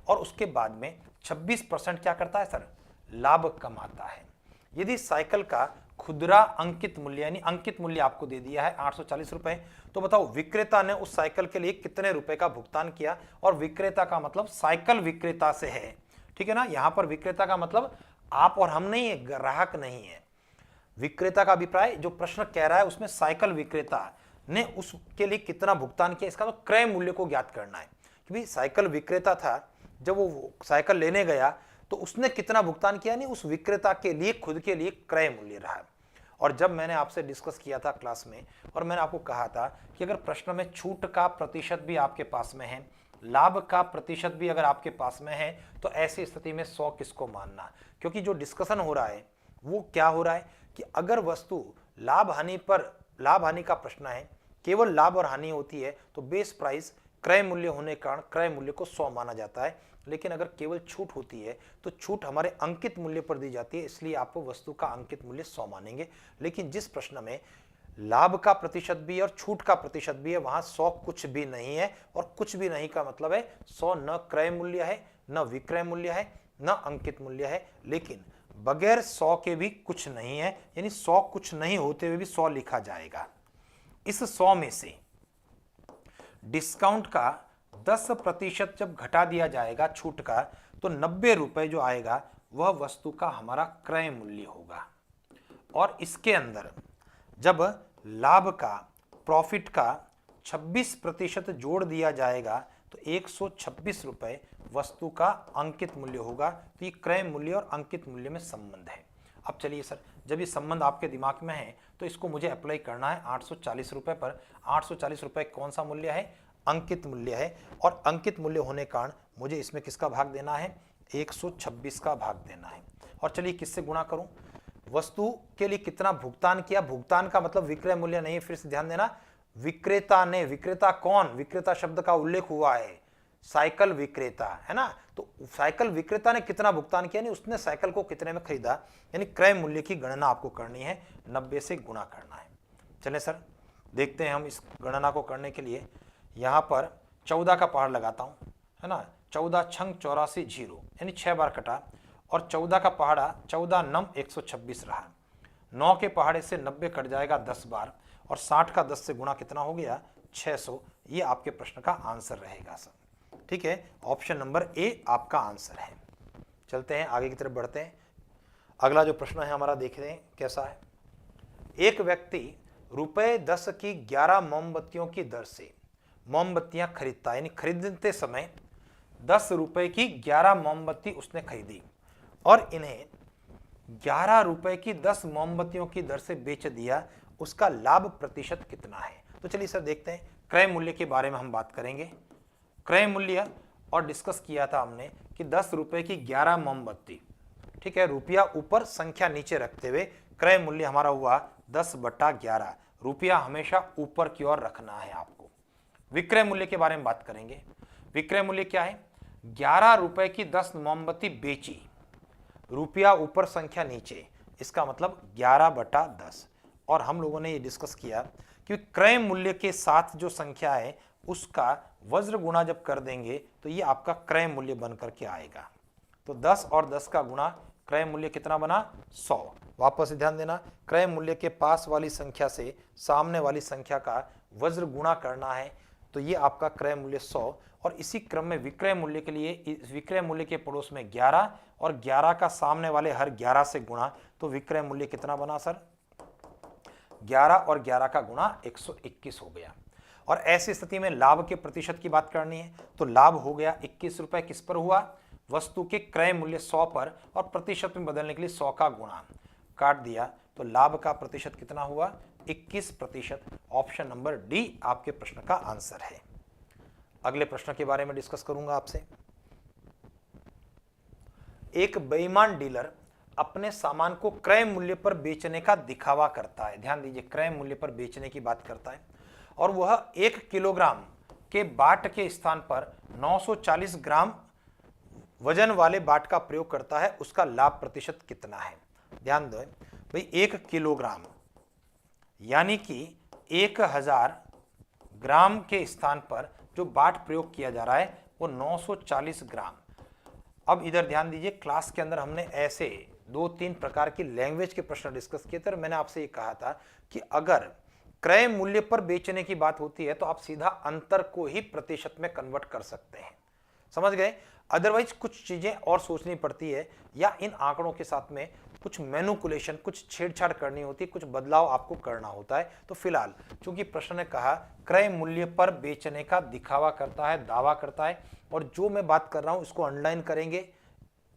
और उसके बाद में 26% क्या करता है सर, लाभ कमाता है। यदि साइकिल का खुदरा अंकित मूल्य यानी अंकित मूल्य आपको दे दिया है 840 रुपए, तो बताओ विक्रेता ने उस साइकिल के लिए कितने रुपए का भुगतान किया, और विक्रेता का मतलब साइकिल विक्रेता से है। ठीक है ना, यहां पर विक्रेता का मतलब आप और हम नहीं है, ग्राहक नहीं है। विक्रेता का अभिप्राय जो प्रश्न कह रहा है उसमें साइकिल विक्रेता ने उसके लिए कितना भुगतान किया, इसका तो क्रय मूल्य को ज्ञात करना है। क्योंकि साइकिल विक्रेता था, जब वो साइकिल लेने गया तो उसने कितना भुगतान किया, नहीं उस विक्रेता के लिए खुद के लिए क्रय मूल्य रहा। और जब मैंने आपसे डिस्कस किया था क्लास में, और मैंने आपको कहा था कि अगर प्रश्न में छूट का प्रतिशत भी आपके पास में है, लाभ का प्रतिशत भी अगर आपके पास में है, तो ऐसी स्थिति में 100 किसको मानना, क्योंकि जो डिस्कशन हो रहा है वो क्या हो रहा है कि अगर वस्तु लाभ हानि का प्रश्न है, केवल लाभ और हानि होती है तो बेस प्राइस क्रय मूल्य होने के कारण क्रय मूल्य को 100 माना जाता है। लेकिन अगर केवल छूट होती है तो छूट हमारे अंकित मूल्य पर दी जाती है, इसलिए आपको वस्तु का अंकित मूल्य 100 मानेंगे। लेकिन जिस प्रश्न में लाभ का प्रतिशत भी है और छूट का प्रतिशत भी है, वहां 100 कुछ भी नहीं है, और कुछ भी नहीं का मतलब है 100 न क्रय मूल्य है, न विक्रय मूल्य है, न अंकित मूल्य है। लेकिन बगैर 100 के भी कुछ नहीं है, यानी 100 कुछ नहीं होते हुए भी 100 लिखा जाएगा। इस 100 में से डिस्काउंट का 10% जब घटा दिया जाएगा छूट का, तो 90 रुपए जो आएगा वह वस्तु का हमारा क्रय मूल्य होगा। और इसके अंदर जब लाभ का, प्रॉफिट का 26% जोड़ दिया जाएगा तो 126 रुपए वस्तु का अंकित मूल्य होगा। तो ये क्रय मूल्य और अंकित मूल्य में संबंध है। अब चलिए सर, जब ये संबंध आपके दिमाग में है तो इसको मुझे अप्लाई करना है 840 रुपए पर। 840 रुपए कौन सा मूल्य है, अंकित मूल्य है, और अंकित मूल्य होने के कारण मुझे इसमें किसका भाग देना है, 126 का भाग देना है। और चलिए किससे गुणा करूं, वस्तु के लिए कितना भुगतान किया, भुगतान का मतलब विक्रय मूल्य नहीं है, फिर से ध्यान देना, विक्रेता ने, विक्रेता कौन, विक्रेता शब्द का उल्लेख हुआ है, साइकिल विक्रेता है ना, तो साइकिल विक्रेता ने कितना भुगतान किया, नहीं उसने साइकिल को कितने में खरीदा, यानी क्रय मूल्य की गणना आपको करनी है, 90 से गुणा करना है। चले सर देखते हैं हम इस गणना को करने के लिए। यहाँ पर 14 का पहाड़ लगाता हूँ, है ना, 14 छंग 84 0, यानी 6 बार कटा, और 14 का पहाड़ा 14 नम 126 रहा। 9 के पहाड़े से 90 कट जाएगा 10 बार, और 60 का 10 से गुणा कितना हो गया, 600। ये आपके प्रश्न का आंसर रहेगा सर। ठीक है, ऑप्शन नंबर ए आपका आंसर है। चलते हैं आगे की तरफ बढ़ते हैं। अगला जो प्रश्न है हमारा देखते हैं कैसा है। एक व्यक्ति ₹10 की 11 मोमबत्तियों की दर से मोमबत्तियां खरीदता है, यानी खरीदते समय 10 रुपए की 11 मोमबत्ती उसने खरीदी और इन्हें 11 रुपए की 10 मोमबत्तियों की दर से बेच दिया, उसका लाभ प्रतिशत कितना है। तो चलिए सर देखते हैं, क्रय मूल्य के बारे में हम बात करेंगे। क्रय मूल्य और डिस्कस किया था हमने कि 10 रुपए की 11 मोमबत्ती, ठीक है, रुपया ऊपर संख्या नीचे रखते हुए क्रय मूल्य हमारा हुआ 10/11। रुपया हमेशा ऊपर की ओर रखना है आपको। विक्रय मूल्य के बारे में बात करेंगे। विक्रय मूल्य क्या है, 11 रुपए की 10 मोमबत्ती बेची, रुपया ऊपर संख्या नीचे, इसका मतलब 11/10। और हम लोगों ने ये डिस्कस किया कि क्रय मूल्य के साथ जो संख्या है उसका वज्र गुणा जब कर देंगे तो ये आपका क्रय मूल्य बन करके आएगा। तो 10 और 10 का गुणा, क्रय मूल्य कितना बना 100। वापस से ध्यान देना, क्रय मूल्य के पास वाली संख्या से सामने वाली संख्या का वज्र गुणा करना है, तो ये आपका क्रय मूल्य 100। और इसी क्रम में विक्रय मूल्य के लिए इस विक्रय मूल्य के पड़ोस में 11 और 11 का सामने वाले हर 11 से गुणा, तो विक्रय मूल्य कितना बना सर 11 और 11 का गुणा 121 हो गया। और ऐसी स्थिति में लाभ के प्रतिशत की बात करनी है, तो लाभ हो गया 21 रुपए, किस पर हुआ वस्तु के क्रय मूल्य 100 पर, और प्रतिशत में बदलने के लिए 100 का गुणा काट दिया, तो लाभ का प्रतिशत कितना हुआ 21%। ऑप्शन नंबर डी आपके प्रश्न का आंसर है। अगले प्रश्न के बारे में डिस्कस करूंगा आपसे। एक बेईमान डीलर अपने सामान को क्रय मूल्य पर बेचने का दिखावा करता है। ध्यान दीजिए, क्रय मूल्य पर बेचने की बात करता है, और वह 1 किलोग्राम के बाट के स्थान पर 940 ग्राम वजन वाले बाट का प्रयोग करता है, उसका लाभ प्रतिशत कितना है। ध्यान दो भाई, 1 किलोग्राम यानी कि 1000 ग्राम के स्थान पर जो बाट प्रयोग किया जा रहा है वो 940 ग्राम। अब इधर ध्यान दीजिए, क्लास के अंदर हमने ऐसे 2-3 प्रकार की लैंग्वेज के प्रश्न डिस्कस किए थे। मैंने आपसे ये कहा था कि अगर क्रय मूल्य पर बेचने की बात होती है तो आप सीधा अंतर को ही प्रतिशत में कन्वर्ट कर सकते हैं, समझ गए। अदरवाइज कुछ चीजें और सोचनी पड़ती है, या इन आंकड़ों के साथ में कुछ मैनिपुलेशन, कुछ छेड़छाड़ करनी होती है, कुछ बदलाव आपको करना होता है। तो फिलहाल चूंकि प्रश्न ने कहा क्रय मूल्य पर बेचने का दिखावा करता है, दावा करता है, और जो मैं बात कर रहा हूं इसको अंडरलाइन करेंगे,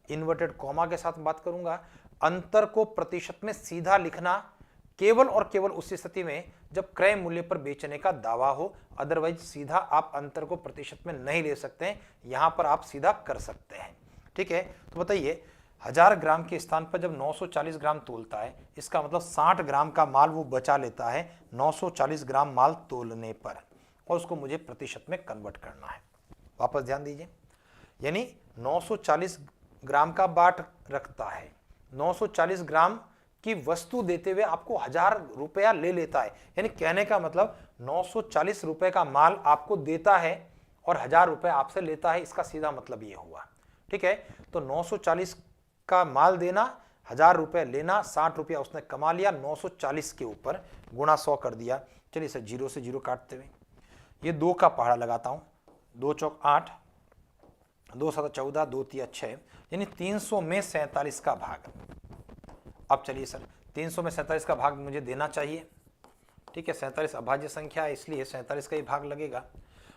इन्वर्टेड कॉमा के साथ बात करूंगा। अंतर को प्रतिशत में सीधा लिखना केवल और केवल उस स्थिति में जब क्रय मूल्य पर बेचने का दावा हो, अदरवाइज सीधा आप अंतर को प्रतिशत में नहीं ले सकते हैं, यहां पर आप सीधा कर सकते हैं। ठीक है, तो बताइए 1000 ग्राम के स्थान पर जब 940 ग्राम तोलता है, इसका मतलब 60 ग्राम का माल वो बचा लेता है 940 ग्राम माल तोलने पर, और उसको मुझे प्रतिशत में कन्वर्ट करना है। वापस ध्यान दीजिए, यानी 940 ग्राम का बाट रखता है, 940 ग्राम की वस्तु देते हुए आपको 1000 रुपया ले लेता है, यानी कहने का मतलब 940 रुपए का माल आपको देता है और 1000 रुपए आपसे लेता है, इसका सीधा मतलब ये हुआ। ठीक है, तो 940 का माल देना, 1000 रुपए लेना, 60 रुपया उसने कमा लिया, 940 के ऊपर गुणा 100 कर दिया। चलिए सर, 0 से 0 काटते हुए ये 2 का पहाड़ा लगाता हूं, 2 चौक 8, 2 7 14, 2 3 6, यानी 300 में 47 का भाग। अब चलिए सर, 300 में 47 का भाग मुझे देना चाहिए। ठीक है, 47 अभाज्य संख्या है, इसलिए 47 का ही भाग लगेगा।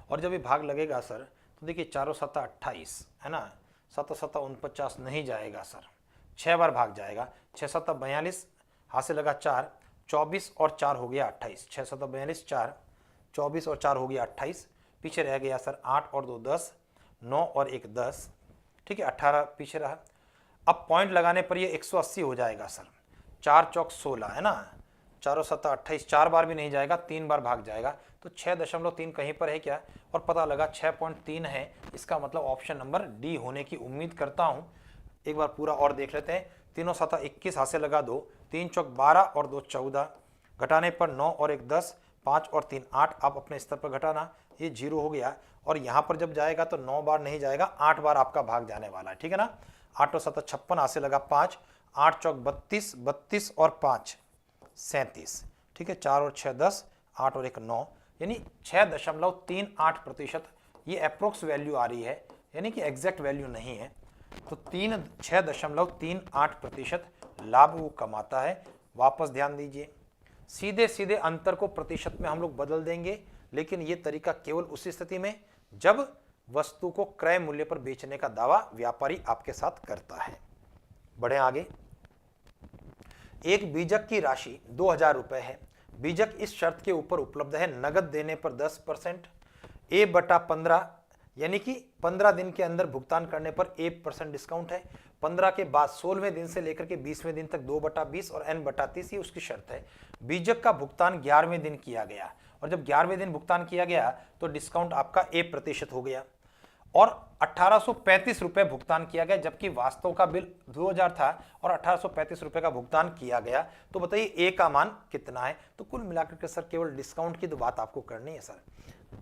और जब ये भाग लगेगा सर, तो देखिए 4 7 28 है ना, 7 7 49 नहीं जाएगा सर, 6 बार भाग जाएगा, 6 7 42, हाथ से लगा 4, 24 और 4 हो गया 28, 6 7 42, 4, 24 और 4 हो गया 28, पीछे रह गया सर 8 और 2 10, 9 और 1 10, ठीक है 18 पीछे रहा। अब पॉइंट लगाने पर ये 180 हो जाएगा सर, 4 चौक 16 है ना, 4 7 28, 4 बार भी नहीं जाएगा, 3 बार भाग जाएगा, तो 6.3 कहीं पर है क्या, और पता लगा 6.3 है, इसका मतलब ऑप्शन नंबर डी होने की उम्मीद करता हूं। एक बार पूरा और देख लेते हैं, 3 7 21, हाथ से लगा 2, 3 चौक 12 और 2 14, घटाने पर 9 और 1 10, 5 और 3 8, आप अपने स्तर पर घटाना, ये 0 हो गया। और यहाँ पर जब जाएगा तो 9 बार नहीं जाएगा, 8 बार आपका भाग जाने वाला है, ठीक है ना। 8 और 7 56, हाथ से लगा 5, 8 चौक 32, 32 और 5 37, ठीक है, 4 और 6 10, 8 और 1 9, यानी 6.38%। ये अप्रोक्स वैल्यू आ रही है, यानी कि एग्जैक्ट वैल्यू नहीं है। तो 6.38% लाभ वो कमाता है। वापस ध्यान दीजिए, सीधे सीधे अंतर को प्रतिशत में हम लोग बदल देंगे, लेकिन ये तरीका केवल उसी स्थिति में जब वस्तु को क्रय मूल्य पर बेचने का दावा व्यापारी आपके साथ करता है। बढ़े आगे, एक बीजक की राशि 2000 रुपए है। बीजक इस शर्त के ऊपर उपलब्ध है, नगद देने पर 10%, A/15, यानी कि 15 दिन के अंदर भुगतान करने पर 1% डिस्काउंट है। 15 के बाद 16वें दिन से लेकर के 20वें दिन तक 2/20 और N/30 ये उसकी शर्त है। बीजक का भुगतान 11वें दिन किया गया, और जब 11वें दिन भुगतान किया गया तो डिस्काउंट आपका 1% हो गया, और 1835 रुपए भुगतान किया गया, जबकि वास्तव का बिल 2000 था और 1835 रुपए का भुगतान किया गया। तो बताइए ए का मान कितना है। तो कुल मिलाकर के सर केवल डिस्काउंट की तो बात आपको करनी है सर।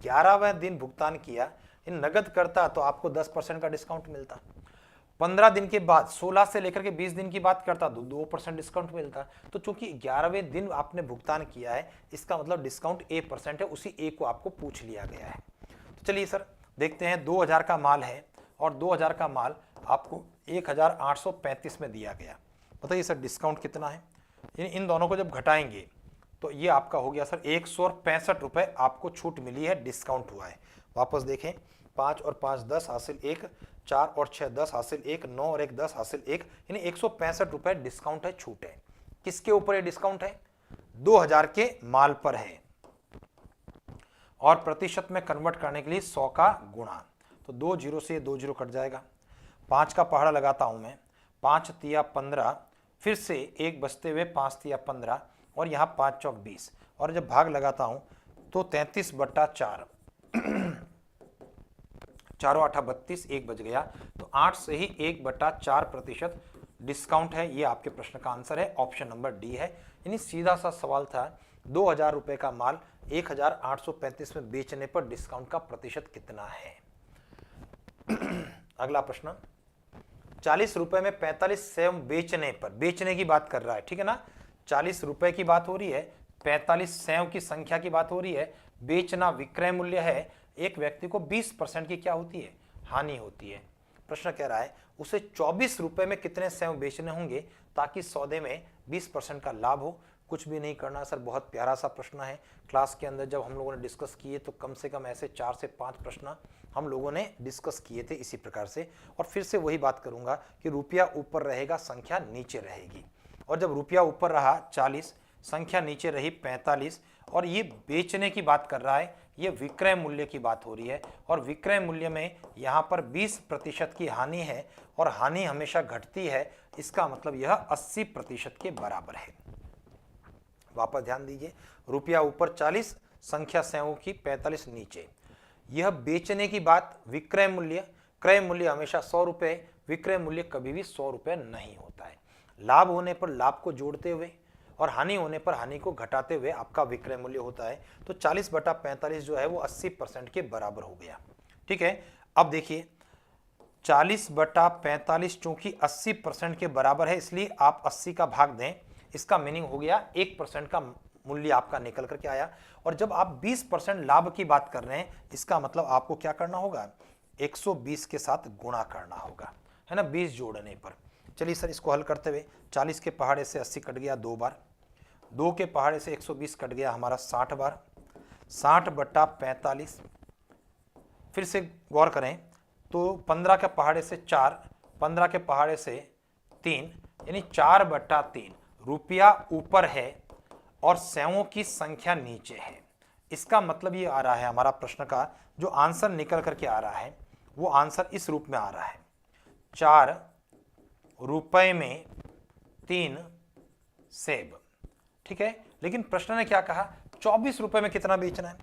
11वें दिन भुगतान किया, इन नगद करता तो आपको 10% का डिस्काउंट मिलता, 15 दिन के बाद 16 से लेकर के 20 दिन की बात करता तो 2% डिस्काउंट मिलता। तो चूंकि 11वें दिन आपने भुगतान किया है, इसका मतलब डिस्काउंट A% है, उसी A को आपको पूछ लिया गया है। तो चलिए सर देखते हैं, 2000 का माल है और 2000 का माल आपको 1835 में दिया गया। बताइए सर डिस्काउंट कितना है। इन दोनों को जब घटाएंगे तो ये आपका हो गया सर 165 रुपये आपको छूट मिली है, डिस्काउंट हुआ है। वापस देखें, 5 और 5 10 हासिल 1, 4 और 6 10 हासिल 1, 9 और 1 10 हासिल 1, यानी 165 रुपये डिस्काउंट है, छूट है। किसके ऊपर ये डिस्काउंट है? 2000 के माल पर है और प्रतिशत में कन्वर्ट करने के लिए 100 का गुणा, तो 2 जीरो से 2 जीरो कट जाएगा। 5 का पहाड़ा लगाता हूं मैं, 5 तिया 15, फिर से 1 बचते हुए 5 तिया 15 और यहाँ 5 चौक 20, और जब भाग लगाता हूं तो 33/4, 4 8 32, 1 बच गया, तो 8 से ही 1/4% डिस्काउंट है। ये आपके प्रश्न का आंसर है, ऑप्शन नंबर डी है। यानी सीधा सा सवाल था, 2000 रुपए का माल 1835 में बेचने पर डिस्काउंट का प्रतिशत कितना है। अगला प्रश्न, 40 रुपए में 45 सेव बेचने पर, बेचने की बात कर रहा है, ठीक है ना, 40 रुपए की बात हो रही है, 45 सेव की संख्या की बात हो रही है, बेचना विक्रय मूल्य है, एक व्यक्ति को 20% की क्या होती है, हानि होती है। प्रश्न कह रहा है उसे 24 रुपए में कितने सेव बेचने होंगे ताकि सौदे में 20% का लाभ हो। कुछ भी नहीं करना सर, बहुत प्यारा सा प्रश्न है। क्लास के अंदर जब हम लोगों ने डिस्कस किए तो कम से कम ऐसे 4 से 5 प्रश्न हम लोगों ने डिस्कस किए थे इसी प्रकार से। और फिर से वही बात करूंगा कि रुपया ऊपर रहेगा, संख्या नीचे रहेगी, और जब रुपया ऊपर रहा 40, संख्या नीचे रही 45, और ये बेचने की बात कर रहा है, ये विक्रय मूल्य की बात हो रही है, और विक्रय मूल्य में यहाँ पर 20% की हानि है, और हानि हमेशा घटती है, इसका मतलब यह 80% के बराबर है। वापस ध्यान दीजिए, रुपया ऊपर 40, संख्या सेवों की 45 नीचे, यह बेचने की बात, विक्रय मूल्य, क्रय मूल्य हमेशा 100 रुपये, विक्रय मूल्य कभी भी 100 रुपये नहीं होता है। लाभ होने पर लाभ को जोड़ते हुए और हानि होने पर हानि को घटाते हुए आपका विक्रय मूल्य होता है। तो 40/45 जो है वो 80% के बराबर हो गया, ठीक है। अब देखिए 40/45 चूंकि 80% के बराबर है, इसलिए आप 80 का भाग दें, इसका मीनिंग हो गया 1% का मूल्य आपका निकल करके आया। और जब आप 20% लाभ की बात कर रहे हैं, इसका मतलब आपको क्या करना होगा, 120 के साथ गुणा करना होगा, है ना, 20 जोड़ने पर। चलिए सर इसको हल करते हुए, 40 के पहाड़े से 80 कट गया 2 बार, 2 के पहाड़े से 120 कट गया हमारा 60 बार, 60/45, फिर से गौर करें तो 15 के पहाड़े से 4, 15 के पहाड़े से 3, यानी 4/3 रुपया ऊपर है और सेवों की संख्या नीचे है। इसका मतलब ये आ रहा है, हमारा प्रश्न का जो आंसर निकल करके आ रहा है वो आंसर इस रूप में आ रहा है, 4 रुपए में 3 सेब, ठीक है। लेकिन प्रश्न ने क्या कहा, 24 रुपए में कितना बेचना है।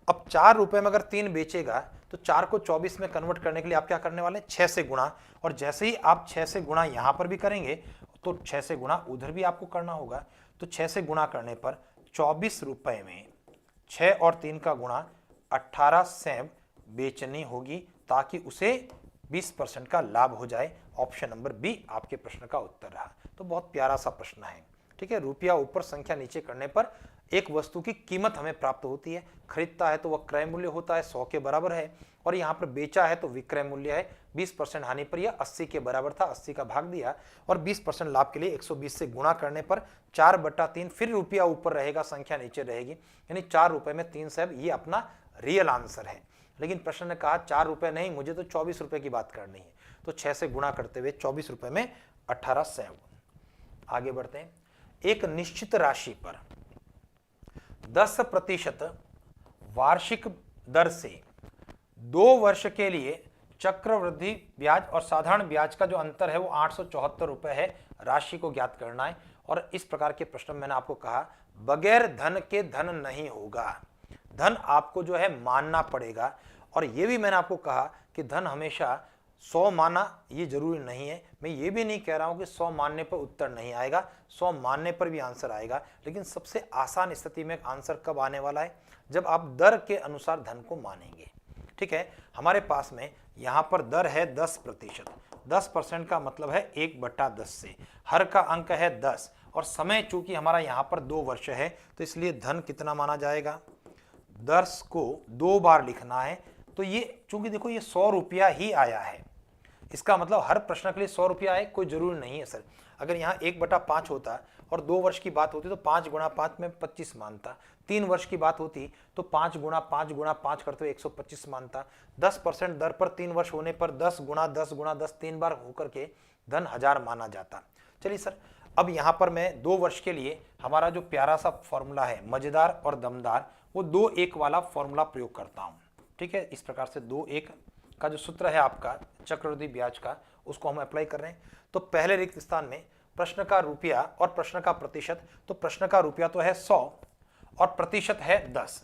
अब 4 रुपए में अगर 3 बेचेगा तो 4 को 24 में कन्वर्ट करने के लिए आप क्या करने वाले, 6 से गुणा, और जैसे ही आप 6 से गुणा यहां पर भी करेंगे तो 6 से गुणा उधर भी आपको करना होगा। तो 6 से गुणा करने पर 24 रुपए में 6 और 3 का गुणा 18 सेब बेचनी होगी ताकि उसे 20% का लाभ हो जाए। ऑप्शन नंबर बी आपके प्रश्न का उत्तर रहा। तो बहुत प्यारा सा प्रश्न है, ठीक है। रुपया ऊपर संख्या नीचे करने पर एक वस्तु की कीमत हमें प्राप्त होती है, खरीदता है तो वह क्रय मूल्य होता है 100 के बराबर है, और यहाँ पर बेचा है तो विक्रय मूल्य है। 20% हानि पर यह 80 के बराबर था, 80 का भाग दिया, और 20% लाभ के लिए 120 से गुणा करने पर 4/3, फिर रुपया ऊपर रहेगा, संख्या नीचे रहेगी, यानी 4 रुपए में 3 सेब, ये अपना रियल आंसर है। लेकिन प्रश्न ने कहा 4 रुपए नहीं, मुझे तो 24 रुपए की बात करनी है, तो 6 से गुणा करते हुए 24 रुपए में 18 सेब। आगे बढ़ते हैं, एक निश्चित राशि पर 10% वार्षिक दर से 2 वर्ष के लिए चक्रवृद्धि ब्याज और साधारण ब्याज का जो अंतर है वो 874 रुपए है, राशि को ज्ञात करना है। और इस प्रकार के प्रश्न मैंने आपको कहा बगैर धन के धन नहीं होगा, धन आपको जो है मानना पड़ेगा। और ये भी मैंने आपको कहा कि धन हमेशा 100 माना ये जरूरी नहीं है। मैं ये भी नहीं कह रहा हूं कि 100 मानने पर उत्तर नहीं आएगा, 100 मानने पर भी आंसर आएगा। लेकिन सबसे आसान स्थिति में आंसर कब आने वाला है, जब आप दर के अनुसार धन को मानेंगे, ठीक है। हमारे पास में यहां पर दर है 10%, 10% का मतलब है 1/10 से, हर का अंक है 10 और समय चूंकि हमारा यहाँ पर 2 वर्ष है तो इसलिए धन कितना माना जाएगा, 10 को 2 बार लिखना है। तो ये चूंकि देखो ये 100 रुपया ही आया है, इसका मतलब हर प्रश्न के लिए 100 रुपया आए कोई जरूरी नहीं है सर। अगर यहाँ 1/5 होता और 2 वर्ष की बात होती तो 5 गुणा 5 में 25 मानता, 3 वर्ष की बात होती तो 5 गुणा 5 गुणा 5 करते हुए 125 मानता। 10% दर पर 3 वर्ष होने पर 10 गुणा 10 गुणा 10 3 बार होकर के धन 1000 माना जाता। चलिए सर, अब यहाँ पर मैं 2 वर्ष के लिए हमारा जो प्यारा सा फॉर्मूला है मजेदार और दमदार, वो 2-1 वाला फॉर्मूला प्रयोग करता हूँ। ठीक है, इस प्रकार से 2-1 का जो सूत्र है आपका चक्रवृद्धि ब्याज का, उसको हम अप्लाई कर रहे हैं। तो पहले रिक्त स्थान में प्रश्न का रुपया और प्रश्न का प्रतिशत, तो प्रश्न का रुपया तो है 100 और प्रतिशत है 10।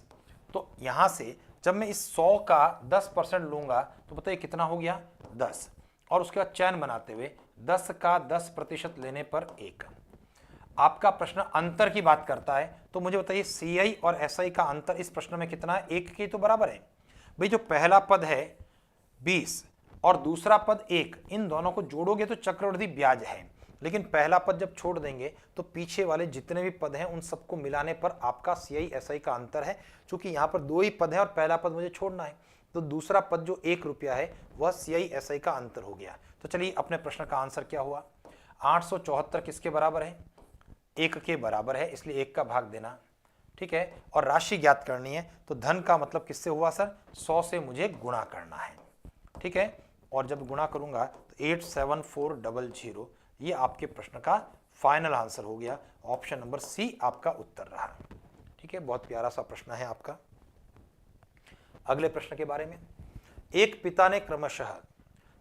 तो यहां से जब मैं इस 100 का 10% लूंगा तो बताइए कितना हो गया, 10, और उसके बाद चयन बनाते हुए 10 का 10% लेने पर 1। आपका प्रश्न अंतर की बात करता है तो मुझे बताइए CI और SI का अंतर इस प्रश्न में कितना है, 1 के तो बराबर है। भाई जो पहला पद है 20 और दूसरा पद 1, इन दोनों को जोड़ोगे तो चक्रवृद्धि ब्याज है, लेकिन पहला पद जब छोड़ देंगे तो पीछे वाले जितने भी पद हैं उन सबको मिलाने पर आपका CI SI का अंतर है। चूंकि यहाँ पर 2 ही पद है और पहला पद मुझे छोड़ना है तो दूसरा पद जो 1 रुपया है वह CI SI का अंतर हो गया। तो चलिए अपने प्रश्न का आंसर क्या हुआ, 874 किसके बराबर है, 1 के बराबर है, इसलिए 1 का भाग देना। ठीक है, और राशि ज्ञात करनी है तो धन का मतलब किससे हुआ सर, 100 से मुझे गुणा करना है। ठीक है, और जब गुणा करूंगा तो 87400, ये आपके प्रश्न का फाइनल आंसर हो गया। ऑप्शन नंबर C आपका उत्तर रहा। ठीक है, बहुत प्यारा सा प्रश्न है आपका। अगले प्रश्न के बारे में, एक पिता ने क्रमशः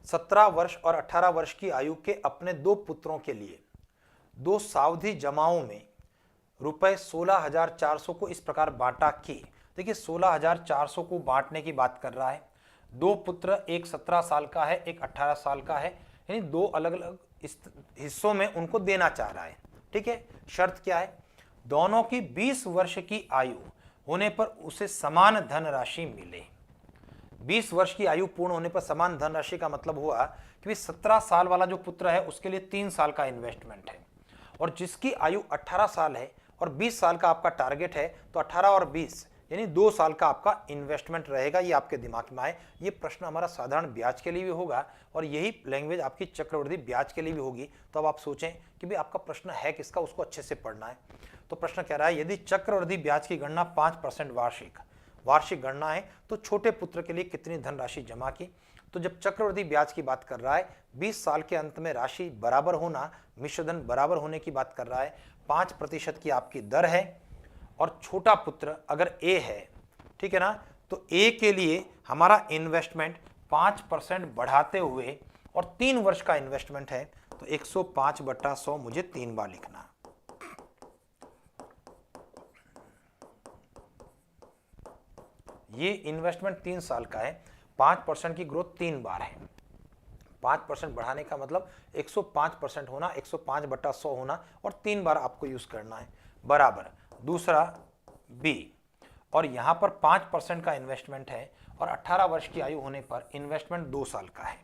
17 वर्ष और 18 वर्ष की आयु के अपने 2 पुत्रों के लिए 2 सावधि जमाओं में रुपए 16,400 को इस प्रकार बांटा कि, देखिए 16,400 को बांटने की बात कर रहा है। 2 पुत्र, एक 17 साल का है, एक 18 साल का है, यानी 2 अलग अलग हिस्सों में उनको देना चाह रहा है। ठीक है, शर्त क्या है, दोनों की 20 वर्ष की आयु होने पर उसे समान धनराशि मिले। 20 वर्ष की आयु पूर्ण होने पर समान धनराशि का मतलब हुआ कि 17 साल वाला जो पुत्र है उसके लिए 3 साल का इन्वेस्टमेंट है, और जिसकी आयु 18 साल है और 20 साल का आपका टारगेट है तो 18 और 20 यानी 2 साल का आपका इन्वेस्टमेंट रहेगा। ये आपके दिमाग में आए, ये प्रश्न हमारा साधारण ब्याज के लिए भी होगा और यही लैंग्वेज आपकी चक्रवृद्धि ब्याज के लिए भी होगी। तो अब आप सोचें कि भाई आपका प्रश्न है किसका, उसको अच्छे से पढ़ना है। तो प्रश्न कह रहा है यदि चक्रवृद्धि ब्याज की गणना 5% वार्षिक गणना है तो छोटे पुत्र के लिए कितनी धनराशि जमा की। तो जब चक्रवृद्धि ब्याज की बात कर रहा है, 20 साल के अंत में राशि बराबर होना, मिश्रधन बराबर होने की बात कर रहा है, 5% की आपकी दर है और छोटा पुत्र अगर A है, ठीक है ना, तो A के लिए हमारा इन्वेस्टमेंट 5% बढ़ाते हुए और 3 वर्ष का इन्वेस्टमेंट है तो 105/100 मुझे 3 बार लिखना। ये इन्वेस्टमेंट 3 साल का है, 5% की ग्रोथ 3 बार है। 5% बढ़ाने का मतलब 105% होना, 105/100 होना और 3 बार आपको यूज करना है, बराबर। दूसरा B, और यहाँ पर 5% का इन्वेस्टमेंट है और 18 वर्ष की आयु होने पर इन्वेस्टमेंट 2 साल का है।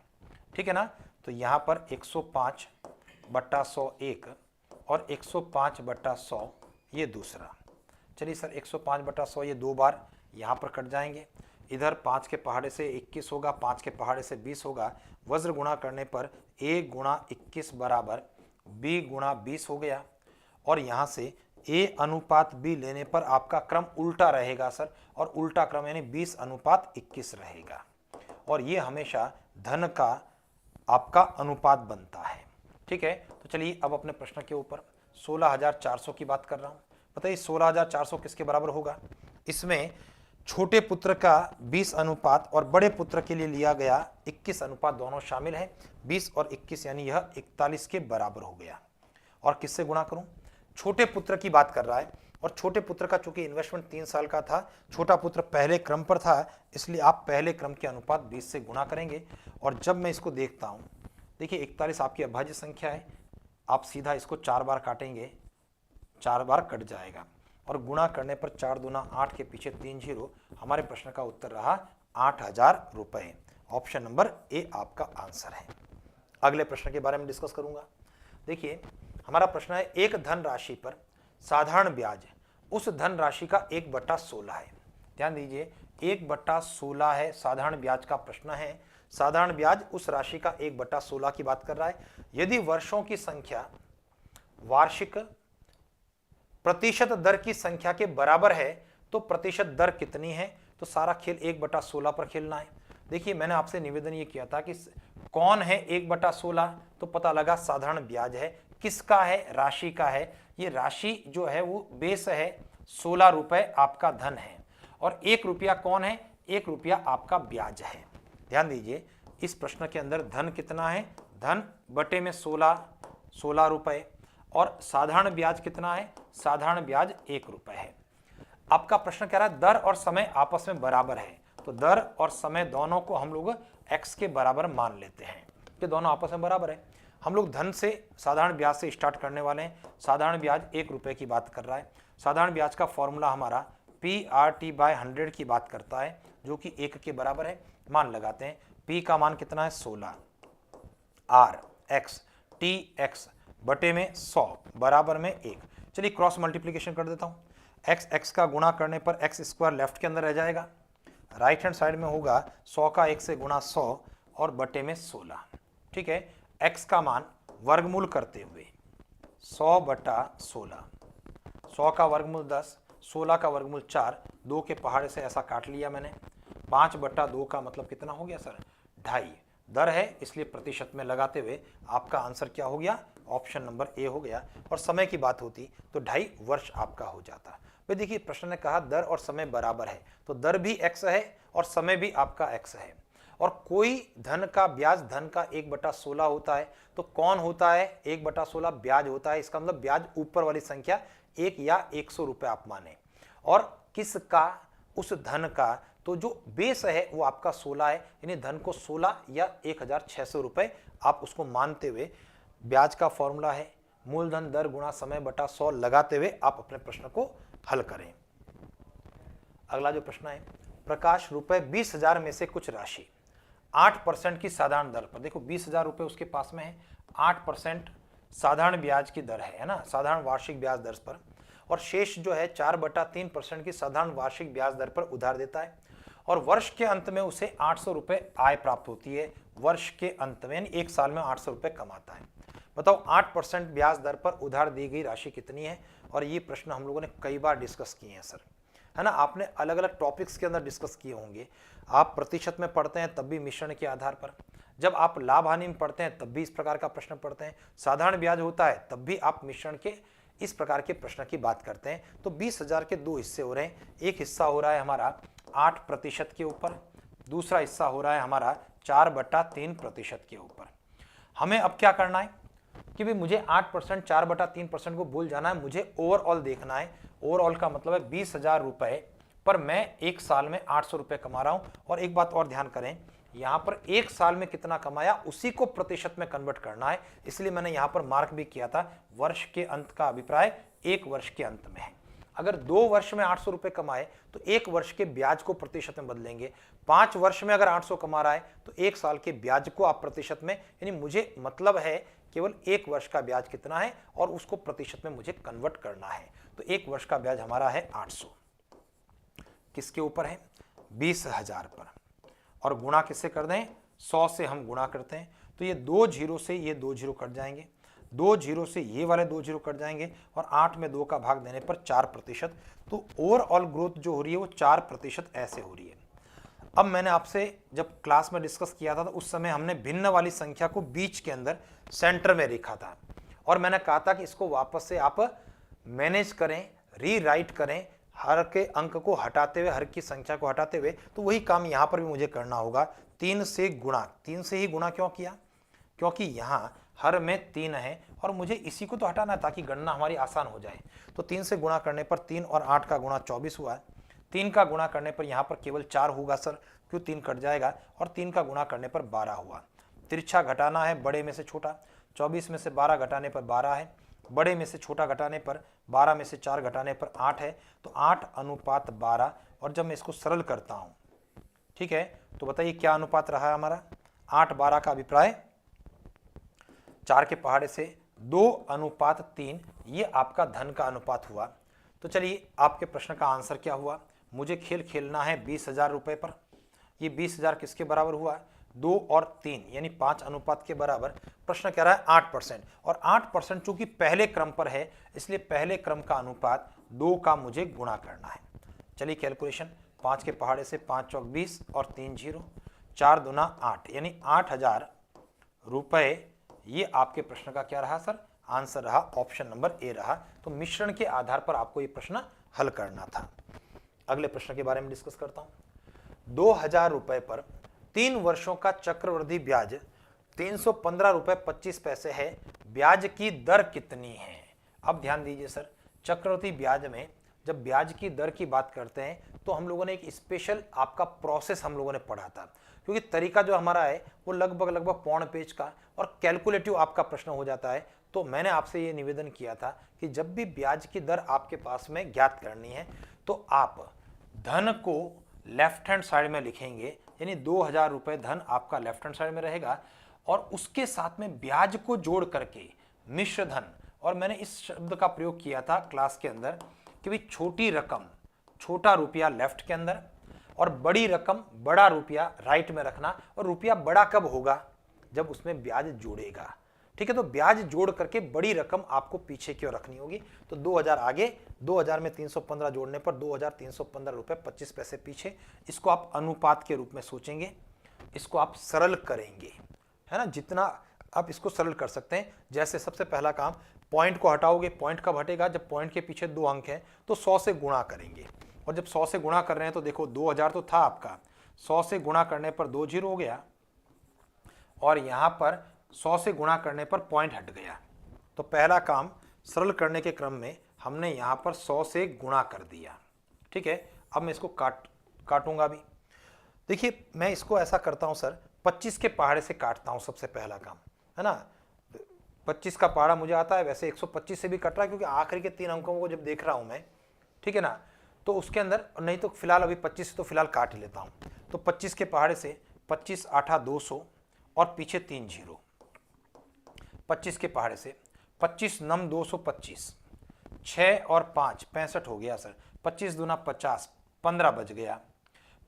ठीक है ना, तो यहाँ पर 105/100 एक और 105/100 ये दूसरा। चलिए सर, 105/100 ये 2 बार यहाँ पर कट जाएंगे। इधर 5 के पहाड़े से 21 होगा, 5 के पहाड़े से 20 होगा। वज्र गुणा करने पर A गुणा 21 बराबर B गुणा 20 हो गया, और यहाँ से A अनुपात B लेने पर आपका क्रम उल्टा रहेगा सर, और उल्टा क्रम यानी 20:21 रहेगा, और ये हमेशा धन का आपका अनुपात बनता है। ठीक है, तो चलिए अब अपने प्रश्न के ऊपर 16,400 की बात कर रहा हूँ। बताइए 16,400 किसके बराबर होगा। इसमें छोटे पुत्र का 20 अनुपात और बड़े पुत्र के लिए लिया गया 21 अनुपात दोनों शामिल है। 20 और 21 यानी यह 41 के बराबर हो गया। और किससे गुणा करूं, छोटे पुत्र की बात कर रहा है, और छोटे पुत्र का चूंकि इन्वेस्टमेंट 3 साल का था, छोटा पुत्र पहले क्रम पर था, इसलिए आप पहले क्रम के अनुपात 20 से गुणा करेंगे। और जब मैं इसको देखता हूं, देखिए 41 आपकी अभाज्य संख्या है, आप सीधा इसको 4 बार काटेंगे, 4 बार कट जाएगा, और गुणा करने पर 4 दूना 8 के पीछे 3 0, हमारे प्रश्न का उत्तर रहा 8,000 रुपए। ऑप्शन नंबर A आपका आंसर है। अगले प्रश्न के बारे में डिस्कस करूंगा। देखिए हमारा प्रश्न है, एक धन राशि पर साधारण ब्याज उस धन राशि का 1/16 है। ध्यान दीजिए 1/16 है साधारण ब्याज का प्रश्न है। साधारण ब्याज उस राशि का 1/16 की बात कर रहा है। यदि वर्षों की संख्या वार्षिक प्रतिशत दर की संख्या के बराबर है तो प्रतिशत दर कितनी है, तो सारा खेल 1/16 पर खेलना है। देखिए मैंने आपसे निवेदन ये किया था कि कौन है 1/16, तो पता लगा साधारण ब्याज है। किसका है, राशि का है। ये राशि जो है वो बेस है, 16 रुपए आपका धन है और 1 रुपया कौन है, 1 रुपया आपका ब्याज है। ध्यान दीजिए इस प्रश्न के अंदर धन कितना है, धन बटे में 16 रुपए और साधारण ब्याज कितना है, साधारण ब्याज 1 रुपए है। आपका प्रश्न कह रहा है दर और समय आपस में बराबर है, तो दर और समय दोनों को हम लोग x के बराबर मान लेते हैं कि दोनों आपस में बराबर है। हम लोग धन से साधारण ब्याज से स्टार्ट करने वाले हैं। साधारण ब्याज 1 रुपए की बात कर रहा है। साधारण ब्याज का फॉर्मूला हमारा PRT/100 की बात करता है जो कि 1 के बराबर है। मान लगाते हैं P का मान कितना है 16, RX TX बटे में 100 बराबर में 1। चलिए क्रॉस मल्टीप्लीकेशन कर देता हूँ। x का गुणा करने पर x² लेफ्ट के अंदर रह जाएगा, राइट हैंड साइड में होगा 100 का 1 से गुणा 100 और बटे में 16। ठीक है, x का मान वर्गमूल करते हुए 100/16, 100 का वर्गमूल 10, 16 का वर्गमूल 4, 2 के पहाड़े से ऐसा काट लिया मैंने। 5/2 का मतलब कितना हो गया सर, 2.5। दर है इसलिए प्रतिशत में लगाते हुए आपका आंसर क्या हो गया, ऑप्शन नंबर ए हो गया। और समय की बात होती तो 2.5 वर्ष आपका हो जाता। भाई देखिए प्रश्न ने कहा दर और समय बराबर है, तो दर भी x है और समय भी आपका x है। और कोई धन का ब्याज धन का 1/16 होता है, तो कौन होता है 1/16, ब्याज होता है। इसका मतलब ब्याज ऊपर वाली संख्या 1 या 100 रुपए आप माने। और किसका, उस धन का, तो जो बेस है वो आपका 16 है, यानी धन को 16 या 1600 रुपए आप उसको मानते हुए ब्याज का फॉर्मूला है मूलधन दर गुणा समय बटा 100 लगाते हुए आप अपने प्रश्न को हल करें। अगला जो प्रश्न है, प्रकाश रुपए 20,000 में से कुछ राशि 8% की साधारण दर पर, देखो 20,000 रुपए उसके पास में है, 8% साधारण ब्याज की दर है ना, साधारण वार्षिक ब्याज दर पर, और शेष जो है 4/3% की साधारण वार्षिक ब्याज दर पर उधार देता है और वर्ष के अंत में उसे 800 रुपए आय प्राप्त होती है। वर्ष के अंत में यानी 1 साल में 800 रुपए कमाता है। बताओ 8% ब्याज दर पर उधार दी गई राशि कितनी है। और ये प्रश्न हम लोगों ने कई बार डिस्कस किए हैं सर, है ना, आपने अलग अलग टॉपिक्स के अंदर डिस्कस किए होंगे। आप प्रतिशत में पढ़ते हैं तब भी मिश्रण के आधार पर, जब आप लाभ हानि में पढ़ते हैं तब भी इस प्रकार का प्रश्न पढ़ते हैं, साधारण ब्याज होता है तब भी आप मिश्रण के इस प्रकार के प्रश्न की बात करते हैं। तो 20,000 के 2 हिस्से हो रहे हैं, एक हिस्सा हो रहा है हमारा 8% के ऊपर, दूसरा हिस्सा हो रहा है हमारा 4/3% के ऊपर। हमें अब क्या करना है कि भाई मुझे 8% 4/3% को भूल जाना है, मुझे ओवरऑल देखना है। ओवरऑल का मतलब है 20,000 रुपए पर मैं 1 साल में 800 रुपए कमा रहा हूं। और एक बात और ध्यान करें, यहां पर 1 साल में कितना कमाया उसी को प्रतिशत में कन्वर्ट करना है, इसलिए मैंने यहां पर मार्क भी किया था वर्ष के अंत का अभिप्राय 1 वर्ष के अंत में है। अगर 2 वर्ष में 800 रुपए कमाए तो 1 वर्ष के ब्याज को प्रतिशत में बदलेंगे। 5 वर्ष में अगर 800 कमा रहा है तो 1 साल के ब्याज को आप प्रतिशत में, यानी मुझे मतलब है केवल 1 वर्ष का ब्याज कितना है और उसको प्रतिशत में मुझे कन्वर्ट करना है। तो 1 वर्ष का ब्याज हमारा है 800, किसके ऊपर है 20,000 पर, और गुणा किससे कर दें 100 से हम गुणा करते हैं। तो ये 2 जीरो से ये 2 जीरो कट जाएंगे, 2 जीरो से ये वाले 2 जीरो कट जाएंगे और 8 में 2 का भाग देने पर 4%। तो ओवरऑल ग्रोथ जो हो रही है वो 4% ऐसे हो रही है। अब मैंने आपसे जब क्लास में डिस्कस किया था तो उस समय हमने भिन्न वाली संख्या को बीच के अंदर सेंटर में लिखा था और मैंने कहा था कि इसको वापस से आप मैनेज करें, रीराइट करें, हर के अंक को हटाते हुए, हर की संख्या को हटाते हुए। तो वही काम यहाँ पर भी मुझे करना होगा। 3 से गुणा, 3 से ही गुणा क्यों किया, क्योंकि यहाँ हर में 3 है और मुझे इसी को तो हटाना है ताकि गणना हमारी आसान हो जाए। तो 3 से गुणा करने पर 3 और 8 का गुणा 24 हुआ है। 3 का गुणा करने पर यहाँ पर केवल 4 होगा सर, क्यों 3 कट जाएगा, और 3 का गुणा करने पर 12 हुआ। तिरछा घटाना है बड़े में से छोटा, 24 में से 12 घटाने पर 12 है, बड़े में से छोटा घटाने पर 12 में से 4 घटाने पर 8 है, तो 8:12। और जब मैं इसको सरल करता हूँ, ठीक है, तो बताइए क्या अनुपात रहा है हमारा 8:12 का अभिप्राय 4 के पहाड़े से 2:3, ये आपका धन का अनुपात हुआ। तो चलिए आपके प्रश्न का आंसर क्या हुआ, मुझे खेल खेलना है 20,000 रुपये पर। ये 20,000 किसके बराबर हुआ, 2 और 3 यानी 5 अनुपात के बराबर। प्रश्न कह रहा है 8%, और 8% चूंकि पहले क्रम पर है इसलिए पहले क्रम का अनुपात 2 का मुझे गुणा करना है। चलिए कैलकुलेशन, 5 के पहाड़े से 5 चौक 20 और 3 0, 4 दूना 8 यानी 8,000 रुपये। ये आपके प्रश्न का क्या रहा सर, आंसर रहा, ऑप्शन नंबर ए रहा। तो मिश्रण के आधार पर आपको ये प्रश्न हल करना था। अगले प्रश्न के बारे में डिस्कस करता हूं। 2,000 रुपए पर 3 वर्षों का चक्रवृद्धि ब्याज 315 रुपए 25 पैसे है, ब्याज की दर कितनी है। अब ध्यान दीजिए सर, चक्रवृद्धि ब्याज में जब ब्याज की दर की बात करते हैं तो हम लोगों ने एक स्पेशल आपका प्रोसेस हम लोगों ने पढ़ा था, क्योंकि तरीका जो हमारा है वो लगभग पौने पेज का और कैलकुलेटिव आपका प्रश्न हो जाता है। तो मैंने आपसे ये निवेदन किया था कि जब भी ब्याज की दर आपके पास में ज्ञात करनी है तो आप धन को लेफ्ट हैंड साइड में लिखेंगे, यानी 2,000 रुपये धन आपका लेफ्ट हैंड साइड में रहेगा, और उसके साथ में ब्याज को जोड़ करके मिश्र धन। और मैंने इस शब्द का प्रयोग किया था क्लास के अंदर कि भाई छोटी रकम छोटा रुपया लेफ्ट के अंदर और बड़ी रकम बड़ा रुपया राइट में रखना। और रुपया बड़ा कब होगा, जब उसमें ब्याज जोड़ेगा। ठीक है, तो ब्याज जोड़ करके बड़ी रकम आपको पीछे की ओर रखनी होगी। तो 2,000 आगे, 2,000 में 315 जोड़ने पर 2,315 रुपये 25 पैसे पीछे। इसको आप अनुपात के रूप में सोचेंगे, इसको आप सरल करेंगे, है ना, जितना आप इसको सरल कर सकते हैं। जैसे सबसे पहला काम, पॉइंट को हटाओगे। पॉइंट कब हटेगा, जब पॉइंट के पीछे 2 अंक हैं तो 100 से गुणा करेंगे। और जब 100 से गुणा कर रहे हैं तो देखो 2,000 तो था आपका, 100 से गुणा करने पर 2 0 हो गया, और यहां पर 100 से गुणा करने पर पॉइंट हट गया। तो पहला काम सरल करने के क्रम में हमने यहां पर 100 से गुणा कर दिया। ठीक है, अब मैं इसको काटूंगा भी। देखिए मैं इसको ऐसा करता हूं सर, 25 के पहाड़े से काटता हूं सबसे पहला काम, है ना। 25 का पहाड़ा मुझे आता है, वैसे 125 से भी कट रहा है क्योंकि आखिरी के 3 अंकों को जब देख रहा हूं मैं, ठीक है ना, तो उसके अंदर, नहीं तो फिलहाल अभी 25 से तो फिलहाल काट ही लेता हूं। तो 25 के पहाड़े से 25 8 200 और पीछे 3 0। 25 के पहाड़े से 25 9 225, 6 और 5 65 हो गया सर। 25 दूना 50, 15 बच गया।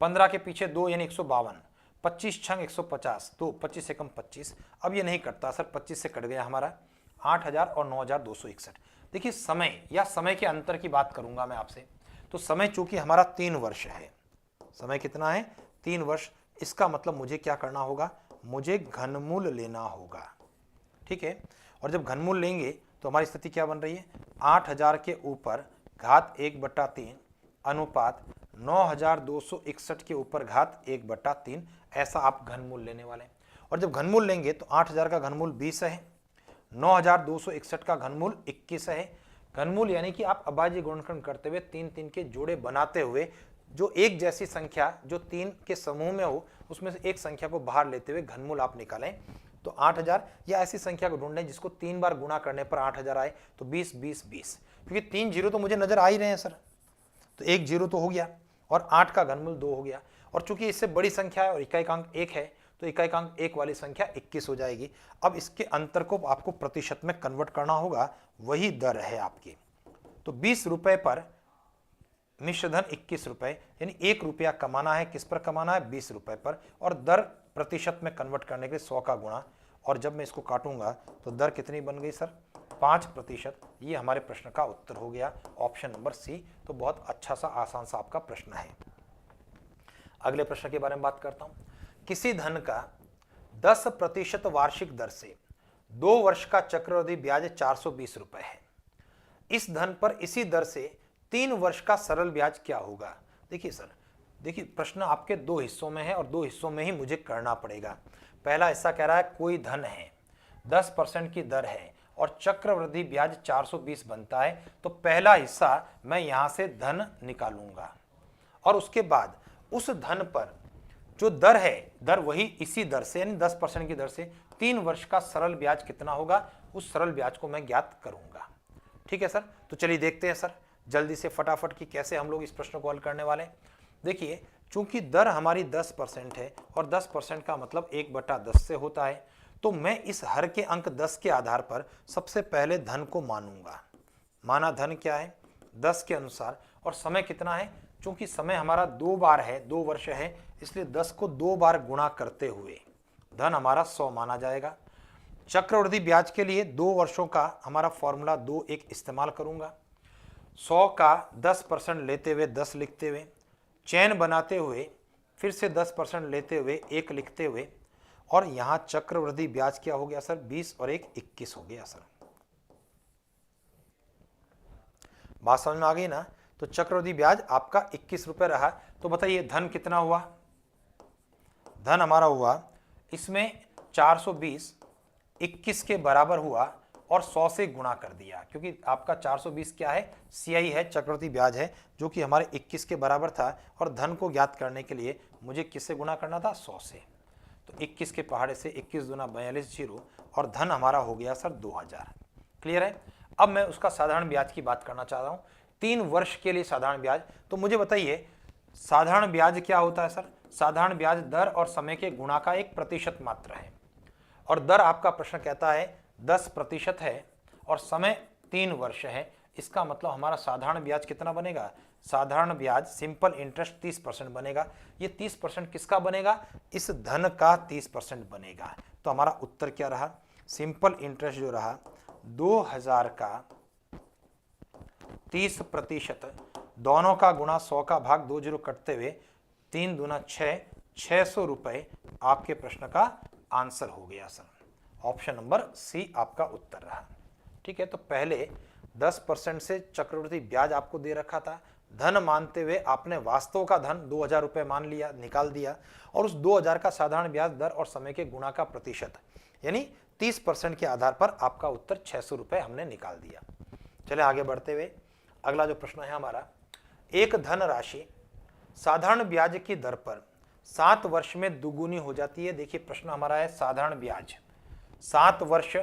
15 के पीछे 2 यानी 152, 25 छंग 150, तो 25 से कम 25। अब ये नहीं कटता सर, 25 से कट गया हमारा 8,000 और 9,261। देखिए समय या समय के अंतर की बात करूंगा मैं आपसे। तो समय चूंकि हमारा 3 वर्ष है, समय कितना है, 3 वर्ष। इसका मतलब मुझे क्या करना होगा, मुझे घनमूल लेना होगा। ठीक है, और जब घनमूल लेंगे तो हमारी स्थिति क्या बन रही है, 8,000 के ऊपर घात 1/3 अनुपात 9,261 के ऊपर घात 1/3, ऐसा आप घनमूल लेने वाले हैं। और जब घनमूल लेंगे तो 8,000 का घनमूल 20 है, 9,261 का घनमूल 21 है। घनमूल यानी कि आप अभाज्य गुणनखंड करते हुए 3 के जोड़े बनाते हुए जो एक जैसी संख्या जो 3 के समूह में हो उसमें से एक संख्या को बाहर लेते हुए घनमूल आप निकालें। तो 8,000 या ऐसी संख्या को ढूंढें जिसको 3 बार गुणा करने पर 8,000 आए। तो 20 20 20, क्योंकि 3 जीरो तो मुझे नजर आ ही रहे हैं सर, तो 1 जीरो तो हो गया और 8 का घनमूल 2 हो गया। और चूंकि इससे बड़ी संख्या है और इकाइकांक 1 है तो इकाइकांक 1 वाली संख्या 21 हो जाएगी। अब इसके अंतर को आपको प्रतिशत में कन्वर्ट करना होगा, वही दर है आपकी। तो 20 रुपए पर मिश्रधन 21 रुपए, यानी 1 रुपया कमाना है। किस पर कमाना है, 20 रुपए पर, और दर प्रतिशत में कन्वर्ट करने के लिए 100 का गुणा। और जब मैं इसको काटूंगा तो दर कितनी बन गई सर, 5%। ये हमारे प्रश्न का उत्तर हो गया, ऑप्शन नंबर सी। तो बहुत अच्छा सा आसान सा आपका प्रश्न है। अगले प्रश्न के बारे में बात करता हूं। किसी धन का 10% वार्षिक दर से 2 वर्ष का चक्रवृद्धि ब्याज 420 रुपए है। इस धन पर इसी दर से 3 वर्ष का सरल ब्याज क्या होगा। देखिए सर, देखिए प्रश्न आपके 2 हिस्सों में है और 2 हिस्सों में ही मुझे करना पड़ेगा। पहला हिस्सा कह रहा है कोई धन है, 10% की दर है और चक्रवृद्धि ब्याज 420 बनता है। तो पहला हिस्सा मैं यहां से धन निकालूंगा और उसके बाद उस धन पर जो दर है, दर वही इसी दर से यानी 10% की दर से 3 वर्ष का सरल ब्याज कितना होगा, उस सरल ब्याज को मैं ज्ञात करूंगा। ठीक है सर, तो चलिए देखते हैं सर जल्दी से फटाफट कि कैसे हम लोग इस प्रश्न को हल करने वाले हैं। देखिए चूंकि दर हमारी 10% है और 10% का मतलब 1/10 से होता है, तो मैं इस हर के अंक 10 के आधार पर सबसे पहले धन को मानूंगा। माना धन क्या है 10 के अनुसार, और समय कितना है, चूंकि समय हमारा 2 बार है, 2 वर्ष है, इसलिए 10 को 2 बार गुणा करते हुए धन हमारा 100 माना जाएगा। चक्रवृद्धि ब्याज के लिए 2 वर्षों का हमारा फॉर्मूला 2 एक इस्तेमाल करूंगा। 100 का 10% लेते हुए 10 लिखते हुए, चैन बनाते हुए फिर से 10% लेते हुए 1 लिखते हुए, और यहां चक्रवृद्धि ब्याज क्या हो गया सर, 20 और 1 21 हो गया सर। बात समझ में आ गई ना। तो चक्रवृद्धि ब्याज आपका 21 रुपए रहा। तो बताइए धन कितना हुआ, धन हमारा हुआ इसमें 420 21 के बराबर हुआ और 100 से गुणा कर दिया, क्योंकि आपका 420 क्या है, सीआई है, चक्रवृद्धि ब्याज है, जो कि हमारे 21 के बराबर था, और धन को ज्ञात करने के लिए मुझे किससे गुणा करना था, 100 से। तो 21 के पहाड़े से 21 दूना 42 जीरो, और धन हमारा हो गया सर 2000। क्लियर है। अब मैं उसका साधारण ब्याज की बात करना चाह रहा हूँ, 3 वर्ष के लिए साधारण ब्याज। तो मुझे बताइए साधारण ब्याज क्या होता है सर, साधारण ब्याज दर और समय के गुणा का एक प्रतिशत मात्र है, और दर आपका प्रश्न कहता है 10% है और समय 3 वर्ष है। इसका मतलब हमारा साधारण ब्याज कितना बनेगा, साधारण ब्याज सिंपल इंटरेस्ट 30% बनेगा। ये 30% किसका बनेगा, इस धन का 30% बनेगा। तो हमारा उत्तर क्या रहा, सिंपल इंटरेस्ट जो रहा 2000 का 30%, दोनों का गुणा 100 का भाग 2 जीरो कटते हुए 3 दूना 6, 600 रुपए आपके प्रश्न का आंसर हो गया सर। ऑप्शन नंबर सी आपका उत्तर रहा। ठीक है। तो पहले 10% से चक्रवृद्धि ब्याज आपको दे रखा था, धन मानते हुए आपने वास्तव का धन 2000 रुपए मान लिया, निकाल दिया, और उस 2000 का साधारण ब्याज दर और समय के गुणा का प्रतिशत यानी 30% के आधार पर आपका उत्तर 600 रुपए हमने निकाल दिया। चले आगे बढ़ते हुए, अगला जो प्रश्न है हमारा, एक धन राशि साधारण ब्याज की दर पर 7 वर्ष में दुगुनी हो जाती है। देखिए प्रश्न हमारा है साधारण ब्याज 7 वर्ष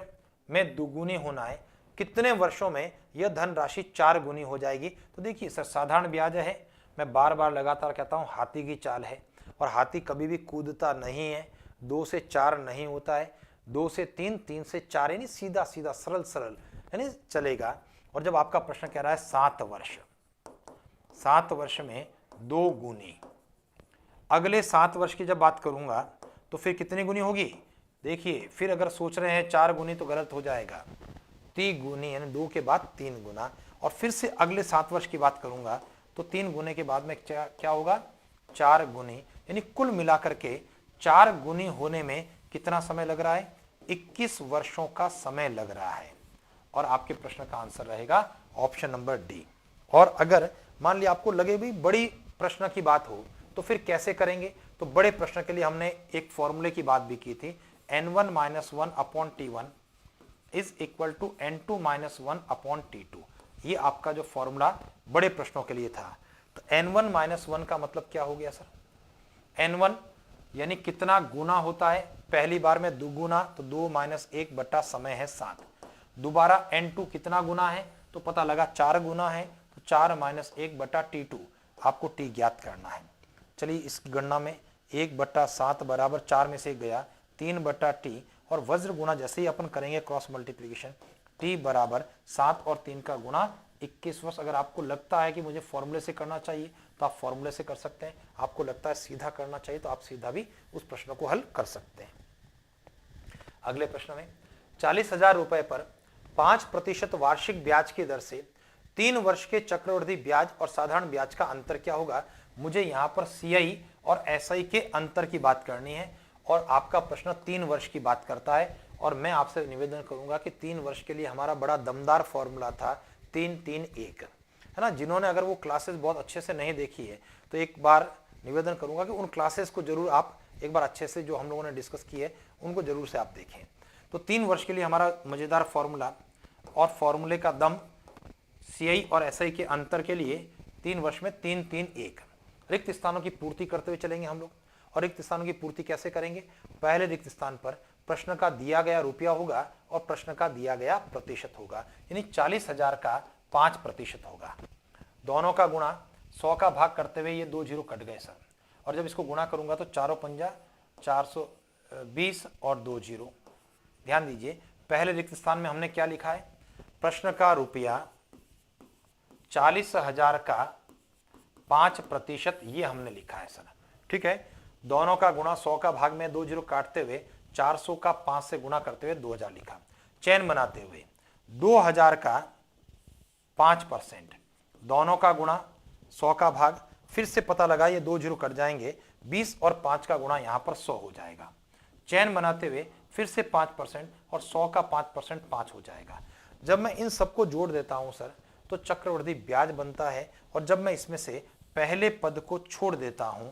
में दुगुनी होना है, कितने वर्षों में यह धन राशि 4 गुनी हो जाएगी। तो देखिए सर साधारण ब्याज है, मैं बार बार लगातार कहता हूं हाथी की चाल है, और हाथी कभी भी कूदता नहीं है, 2 से 4 नहीं होता है, 2 से 3, 3 से 4, यानी सीधा सीधा सरल सरल यानी चलेगा। और जब आपका प्रश्न कह रहा है 7 वर्ष, 7 वर्ष में 2 गुनी, अगले 7 वर्ष की जब बात करूंगा तो फिर कितनी गुनी होगी, देखिए फिर अगर सोच रहे हैं 4 गुनी तो गलत हो जाएगा, 3 गुनी यानी 2 के बाद 3 गुना, और फिर से अगले 7 वर्ष की बात करूंगा तो 3 गुने के बाद में क्या होगा, 4 गुनी, यानी कुल मिलाकर के 4 गुनी होने में कितना समय लग रहा है, 21 वर्षों का समय लग रहा है। और आपके प्रश्न का आंसर रहेगा ऑप्शन नंबर डी। और अगर मान लिया आपको लगे भी बड़ी प्रश्न की बात हो तो फिर कैसे करेंगे, तो बड़े प्रश्न के लिए हमने एक फॉर्मूले की बात भी की थी, n1 - 1 upon t1 is equal to n2 - 1 upon t2। ये आपका जो फॉर्मूला बड़े प्रश्नों के लिए था। तो n1 - 1 का मतलब क्या हो गया सर, n1 यानी कितना गुना होता है, पहली बार में दुगुना, तो 2 - 1 बटा समय है 7। दोबारा n2 कितना गुना है, तो पता लगा 4 गुना है, तो 4 - 1 बटा t2, आपको t ज्ञात करना है। चलिए इस गणना में 1 बटा 7 बराबर 4 में से गया 3 बटा t, और वज्र गुणा जैसे ही अपन करेंगे क्रॉस मल्टीप्लीकेशन, t बराबर 7 और 3 का गुणा 21 वर्ष। अगर आपको लगता है कि मुझे फॉर्मूले से करना चाहिए तो आप फॉर्मूले से कर सकते हैं, आपको लगता है सीधा करना चाहिए तो आप सीधा भी उस प्रश्न को हल कर सकते हैं। अगले प्रश्न में 40,000 रुपए पर 5% वार्षिक ब्याज की दर से 3 वर्ष के चक्रवृद्धि ब्याज और साधारण ब्याज का अंतर क्या होगा। मुझे यहां पर सीआई और एसआई के अंतर की बात करनी है, और आपका प्रश्न 3 वर्ष की बात करता है, और मैं आपसे निवेदन करूंगा कि 3 वर्ष के लिए हमारा बड़ा दमदार फॉर्मूला था 3-3-1, है ना। जिन्होंने अगर वो क्लासेस बहुत अच्छे से नहीं देखी है तो एक बार निवेदन करूंगा कि उन क्लासेस को जरूर आप एक बार अच्छे से, जो हम लोगों ने डिस्कस की है उनको जरूर से आप देखें। तो 3 वर्ष के लिए हमारा मजेदार फॉर्मूला, और फॉर्मूले का दम सीआई और एसआई के अंतर के लिए 3 वर्ष में 3-3-1 रिक्त स्थानों की पूर्ति करते हुए चलेंगे हम लोग। और रिक्त स्थानों की पूर्ति कैसे करेंगे, पहले रिक्त स्थान पर प्रश्न का दिया गया रुपया होगा और प्रश्न का दिया गया प्रतिशत होगा, यानी 40,000 का 5% होगा। दोनों का गुणा 100 का भाग करते हुए ये 2 जीरो कट गए सर, और जब इसको गुणा करूंगा तो 4 पंजा 420 और 2 जीरो ध्यान दीजिए, पहले रिक्त स्थान में हमने क्या लिखा है, प्रश्न का रुपया 40,000 का 5%, ये हमने लिखा है सर। ठीक है, दोनों का गुणा 100 का भाग में 2 जीरो काटते हुए 400 का 5 से गुणा करते हुए 2000 लिखा। चैन बनाते हुए 2000 का 5%, दोनों का गुणा 100 का भाग, फिर से पता लगा ये 2 जीरो कट जाएंगे, 20 और 5 का गुणा यहां पर 100 हो जाएगा। चैन बनाते हुए फिर से 5% और 100 का 5% 5 हो जाएगा। जब मैं इन सबको जोड़ देता हूं सर तो चक्रवृद्धि ब्याज बनता है, और जब मैं इसमें से पहले पद को छोड़ देता हूं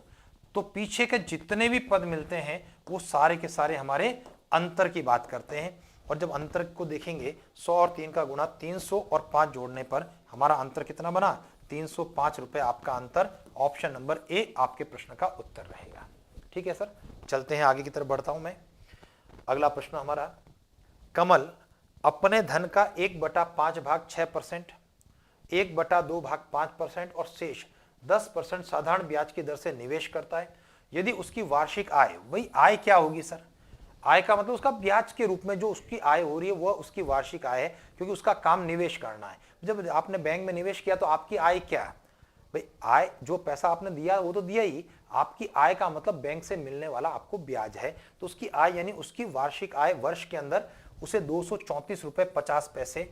तो पीछे के जितने भी पद मिलते हैं वो सारे के सारे हमारे अंतर की बात करते हैं। और जब अंतर को देखेंगे 100 और 3 का गुणा 300 और 5 जोड़ने पर हमारा अंतर कितना बना, 305 रुपए आपका अंतर। ऑप्शन नंबर ए आपके प्रश्न का उत्तर रहेगा। ठीक है सर, चलते हैं आगे की तरफ बढ़ता हूं मैं। अगला प्रश्न हमारा, कमल अपने धन का 1/5 भाग 6%, 1/2 भाग 5% और शेष 10% साधारण ब्याज की दर से निवेश करता है। यदि उसकी वार्षिक आय, वही आय क्या होगी सर, आय का मतलब उसका ब्याज के रूप में जो उसकी आय हो रही है वह उसकी वार्षिक आय है, क्योंकि उसका काम निवेश करना है। जब आपने बैंक में निवेश किया तो आपकी आय क्या, भाई आय जो पैसा आपने दिया वो तो दिया ही, आपकी आय का मतलब बैंक से मिलने वाला आपको ब्याज है। तो उसकी आय यानी उसकी वार्षिक आय वर्ष के अंदर उसे 234 रुपए 50 पैसे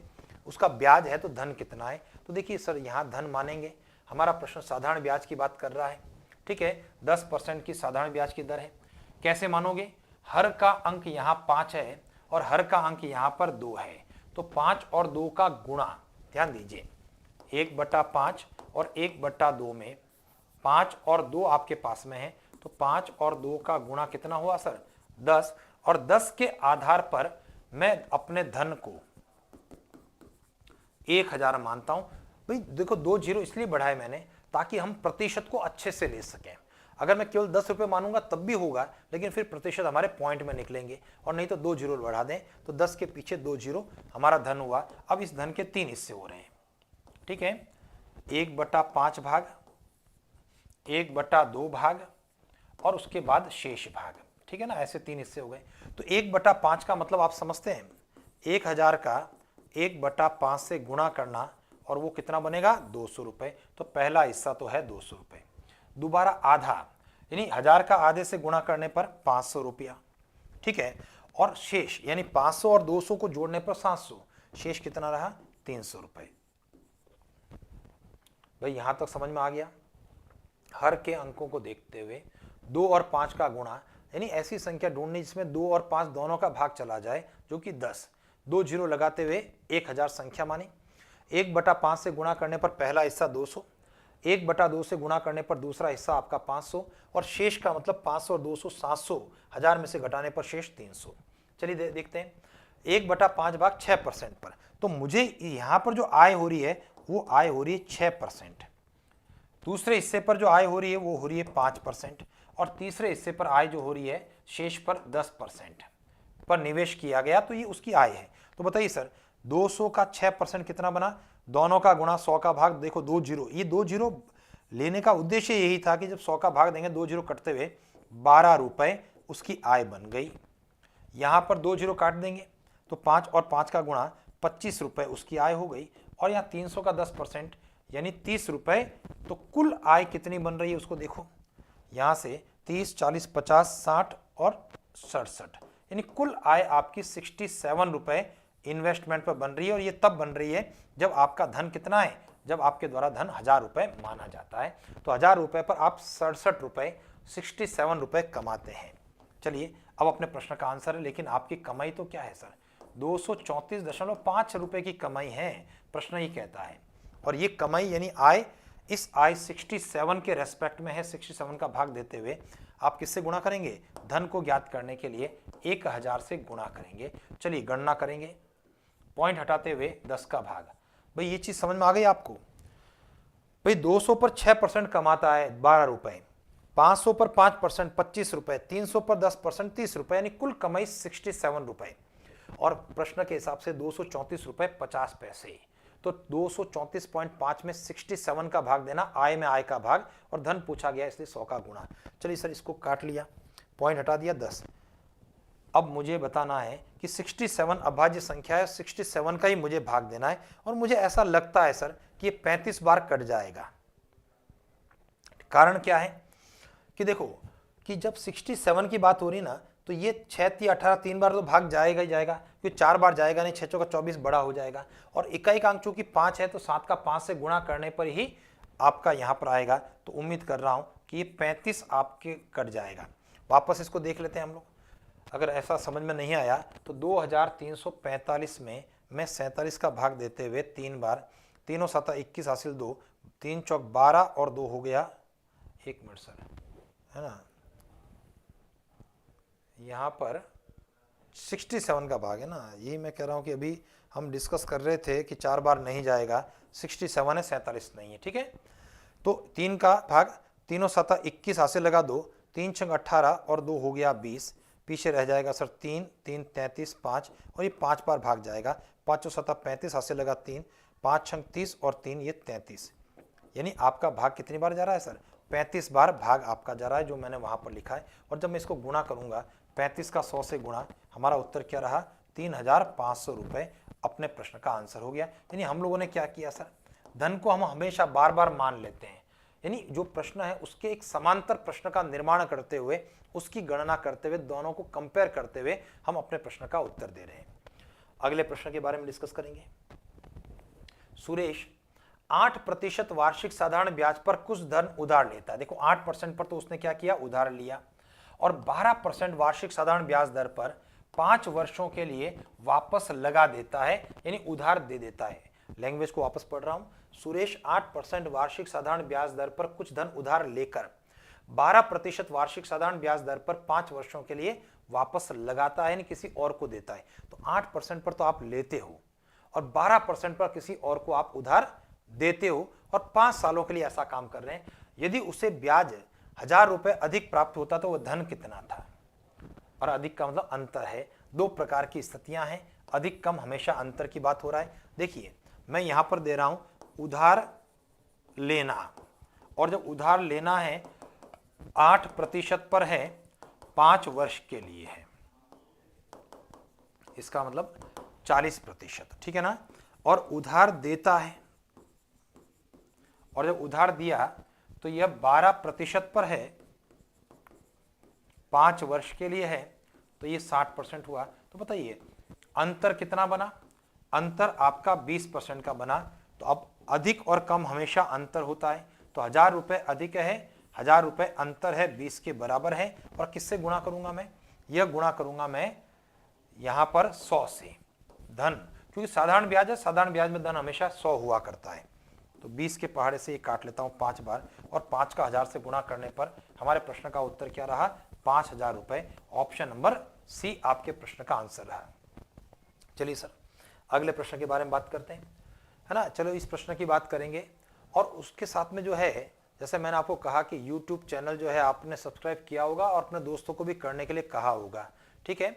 उसका ब्याज है, तो धन कितना है। तो देखिए सर यहाँ धन मानेंगे, हमारा प्रश्न साधारण ब्याज की बात कर रहा है। ठीक है, 10% की साधारण ब्याज की दर है। कैसे मानोगे, हर का अंक यहाँ 5 है और हर का अंक यहाँ पर 2 है, तो 5 और 2 का गुणा, ध्यान दीजिए 1/5 और 1/2 में 5 और 2 आपके पास में है, तो 5 और 2 का गुणा कितना हुआ सर, 10। और 10 के आधार पर मैं अपने धन को 1000 मानता हूं। भाई देखो 2 जीरो इसलिए बढ़ाए मैंने ताकि हम प्रतिशत को अच्छे से ले सकें। अगर मैं केवल 10 रुपए मानूंगा तब भी होगा, लेकिन फिर प्रतिशत हमारे पॉइंट में निकलेंगे, और नहीं तो 2 जीरो बढ़ा दें तो 10 के पीछे 2 जीरो हमारा धन हुआ। अब इस धन के 3 हिस्से हो रहे हैं। ठीक है, 1/5 भाग, 1/2 भाग और उसके बाद शेष भाग। ठीक है ना, ऐसे 3 हिस्से हो गए। तो 1/5 का मतलब आप समझते हैं, 1000 का 1/5 से गुणा करना और वो कितना बनेगा, 200 रुपए। तो पहला हिस्सा तो है 200 रुपए, दोबारा आधा यानी 1000 का आधे से गुणा करने पर 500 रुपया। ठीक है, और शेष यानी 500 और 200 को जोड़ने पर 700, शेष कितना रहा, 300 रुपए। भाई यहां तक समझ में आ गया। हर के अंकों को देखते हुए 2 और 5 का गुणा, यानी ऐसी संख्या ढूंढनी जिसमें 2 और 5 दोनों का भाग चला जाए, जो कि 10। 2 जीरो लगाते हुए 1000 संख्या मानी। 1/5 से गुणा करने पर पहला हिस्सा 200, 1/2 से गुणा करने पर दूसरा हिस्सा आपका 500, और शेष का मतलब 500 और 200 700, 1000 में से घटाने पर शेष 300। चलिए देखते हैं 1/5 भाग 6% पर, तो मुझे यहां पर जो आय हो रही है वो आय हो रही है 6%। दूसरे हिस्से पर जो आय हो रही है वो हो रही है 5%, और तीसरे हिस्से पर आय जो हो रही है शेष पर 10% पर निवेश किया गया, तो ये उसकी आय है। तो बताइए सर 200 का 6% कितना बना, दोनों का गुणा 100 का भाग, देखो 2 जीरो, ये 2 जीरो लेने का उद्देश्य यही था कि जब 100 का भाग देंगे 2 जीरो कटते हुए 12 रुपए उसकी आय बन गई। यहां पर 2 जीरो काट देंगे तो 5 और 5 का गुणा 25 रुपए उसकी आय हो गई, और यहाँ 300 का 10% यानी 30 रुपए। तो कुल आय कितनी बन रही है उसको देखो, यहां से 30, 40, 50, 60 और 67, यानी कुल आय आपकी 67 रुपए इन्वेस्टमेंट पर बन रही है। और ये तब बन रही है जब आपका धन कितना है, जब आपके द्वारा धन 1000 रुपए माना जाता है। तो 1000 रुपए पर आप 67 रुपए 67 रुपए कमाते हैं। चलिए अब अपने प्रश्न का आंसर है, लेकिन आपकी कमाई तो क्या है सर, 234.5 रुपए की कमाई है, प्रश्न ही कहता है। और ये कमाई यानी आय, इस आय 67 के रेस्पेक्ट में है, 67 का भाग देते हुए आप किससे गुणा करेंगे, धन को ज्ञात करने के लिए 1000 से गुणा करेंगे। चलिए गणना करेंगे, पॉइंट हटाते हुए 10 का भाग। भाई ये चीज समझ में आ गई आपको। भाई 200 पर 6% कमाता है 12 रुपए, 500 पर 5% 25 रुपए, 300 पर 10% 30 रुपए, यानी कुल कमाई 67 रुपए। और प्रश्न के हिसाब से 234 रुपए 50 पैसे। तो 234.5 में 67 का भाग देना, आय में आय का भाग, और धन पूछा गया इसलिए 100 का गुणा। चलिए सर इसको काट लिया, पॉइंट हटा दिया 10, अब मुझे बताना है कि 67 अभाज्य संख्या है, 67 का ही मुझे भाग देना है और मुझे ऐसा लगता है सर कि ये 35 बार कट जाएगा। कारण क्या है कि देखो कि जब 67 की बात हो रही ना तो ये 6 3 18 3 बार तो भाग जाएगा ही जाएगा, क्योंकि 4 बार जाएगा नहीं, 6 चौका 24 बड़ा हो जाएगा और इकाई का अंक चूंकि 5 है तो 7 का 5 से गुणा करने पर ही आपका यहां पर आएगा। तो उम्मीद कर रहा हूं कि ये 35 आपके कट जाएगा। वापस इसको देख लेते हैं हम लोग। अगर ऐसा समझ में नहीं आया तो 2345 में मैं 47 का भाग देते हुए 3 बार, 3 और 7 21 हासिल 2, 3 चौक 12 और 2 हो गया, 1 मिनट सर, है ना, यहाँ पर 67 का भाग है ना, यही मैं कह रहा हूँ कि अभी हम डिस्कस कर रहे थे कि 4 बार नहीं जाएगा, 67 है, 47 नहीं है, ठीक है। तो 3 का भाग, 3 और 7 21 हासिल लगा 2, 3 छंग 18 और 2 हो गया 20, पीछे रह जाएगा सर 3 3 33 5 और ये 5 बार भाग जाएगा, 5 और 7 35 हासिल लगा 3, 5 छंग 30 और 3 ये 33, यानी आपका भाग कितनी बार जा रहा है सर, 35 बार भाग आपका जा रहा है, जो मैंने वहां पर लिखा है। और जब मैं इसको गुणा करूंगा 35 का 100 से गुणा, हमारा उत्तर क्या रहा, 3500 रुपए अपने प्रश्न का आंसर हो गया। यानी हम लोगों ने क्या किया सर, धन को हम हमेशा बार बार मान लेते हैं, यानी जो प्रश्न है उसके एक समांतर प्रश्न का निर्माण करते हुए, उसकी गणना करते हुए, दोनों को कंपेयर करते हुए हम अपने प्रश्न का उत्तर दे रहे हैं। अगले प्रश्न के बारे में डिस्कस करेंगे। सुरेश 8% वार्षिक साधारण ब्याज पर कुछ धन उधार लेता है। देखो 8% पर तो उसने क्या किया, उधार लिया, और 12% वार्षिक साधारण ब्याज दर पर 5 वर्षों के लिए वापस लगा देता है, यानी उधार दे देता है। लैंग्वेज को वापस पढ़ रहा हूं। सुरेश 8% वार्षिक साधारण ब्याज दर पर कुछ धन उधार लेकर 12% वार्षिक साधारण ब्याज दर पर 5 वर्षों के लिए वापस लगाता है, यानी किसी और को देता है। तो 8% पर तो आप लेते हो और 12% पर किसी और को आप उधार देते हो और 5 सालों के लिए ऐसा काम कर रहे हैं। यदि उसे ब्याज 1000 रुपए अधिक प्राप्त होता तो वह धन कितना था, और अधिक का मतलब अंतर है। दो प्रकार की स्थितियां हैं, अधिक कम हमेशा अंतर की बात हो रहा है। देखिए मैं यहां पर दे रहा हूं उधार लेना, और जब उधार लेना है 8% पर है, 5 वर्ष के लिए है, इसका मतलब 40%, ठीक है ना। और उधार देता है, और जब उधार दिया तो यह 12% पर है, 5 वर्ष के लिए है, तो ये 60% हुआ। तो बताइए अंतर कितना बना, अंतर आपका 20% का बना। तो अब अधिक और कम हमेशा अंतर होता है, तो 1000 रुपए अधिक है, 1000 रुपए अंतर है, 20 के बराबर है। और किससे गुणा करूंगा मैं, यह गुणा करूंगा मैं यहां पर 100 से, धन, क्योंकि साधारण ब्याज है, साधारण ब्याज में धन हमेशा 100 हुआ करता है। तो 20 के पहाड़े से ये काट लेता हूं 5 बार, और 5 का 1000 से गुणा करने पर हमारे प्रश्न का उत्तर क्या रहा, 5000 रुपए। ऑप्शन नंबर सी आपके प्रश्न का आंसर रहा। चलिए सर अगले प्रश्न के बारे में बात करते हैं, है ना। चलो इस प्रश्न की बात करेंगे, और उसके साथ में जो है, जैसे मैंने आपको कहा कि YouTube चैनल जो है आपने सब्सक्राइब किया होगा और अपने दोस्तों को भी करने के लिए कहा होगा, ठीक है।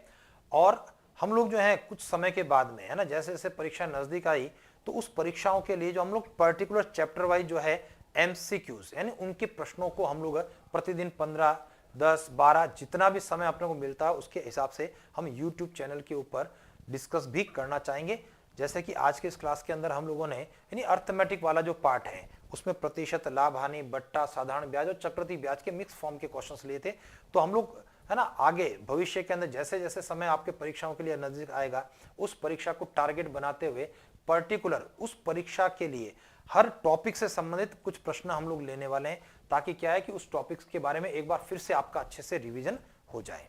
और हम लोग जो है कुछ समय के बाद में, है ना, जैसे जैसे परीक्षा नजदीक आई तो उस परीक्षाओं के लिए जो हम लोग पर्टिकुलर चैप्टर वाइज जो है MCQs, यानी उनके प्रश्नों को हम लोग प्रतिदिन 15 10 12 जितना भी समय अपने को मिलता है उसके हिसाब से हम YouTube चैनल के ऊपर डिस्कस भी करना चाहेंगे। जैसे कि आज के इस क्लास के अंदर हम लोगों ने यानी अर्थमेटिक वाला जो पार्ट है उसमें प्रतिशत, लाभ हानि, बट्टा, साधारण ब्याज और चक्रवृद्धि ब्याज के मिक्स फॉर्म के क्वेश्चंस लिए थे। तो हम लोग, है ना, आगे भविष्य के अंदर जैसे जैसे समय आपके परीक्षाओं के लिए नजदीक आएगा, उस परीक्षा को टारगेट बनाते हुए पर्टिकुलर उस परीक्षा के लिए हर टॉपिक से संबंधित कुछ प्रश्न हम लोग लेने वाले हैं, ताकि क्या है कि उस टॉपिक्स के बारे में एक बार फिर से आपका अच्छे से रिवीजन हो जाए।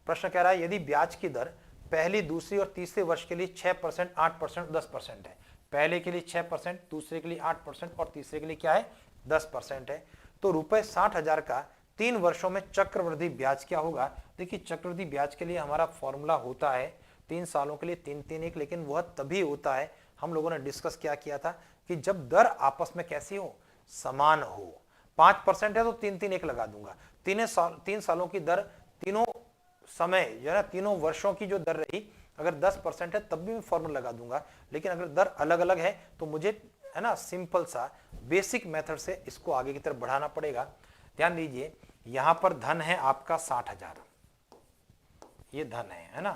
प्रश्न कह रहा है यदि ब्याज की दर पहली, दूसरी और तीसरे वर्ष के लिए 6%, 8%, 10% है, पहले के लिए 6%, दूसरे के लिए 8% और तीसरे के लिए क्या है 10% है, तो रुपए 60,000 का 3 वर्षों में चक्रवृद्धि ब्याज क्या होगा। देखिए चक्रवृद्धि ब्याज के लिए हमारा फॉर्मूला होता है 3 सालों के लिए 3-3-1, लेकिन वह तभी होता है, हम लोगों ने डिस्कस क्या किया था कि जब दर आपस में कैसी हो, समान हो। 5% है तो 3-3-1 लगा दूंगा। 3 सालों की दर, तीनों समय जो है ना, तीनों वर्षों की जो दर रही, अगर 10% है तब भी मैं फॉर्मूला लगा दूंगा। लेकिन अगर दर अलग अलग है तो मुझे, है ना, सिंपल सा बेसिक मेथड से इसको आगे की तरफ बढ़ाना पड़ेगा। ध्यान दीजिए यहां पर धन है आपका 60,000, ये धन है ना।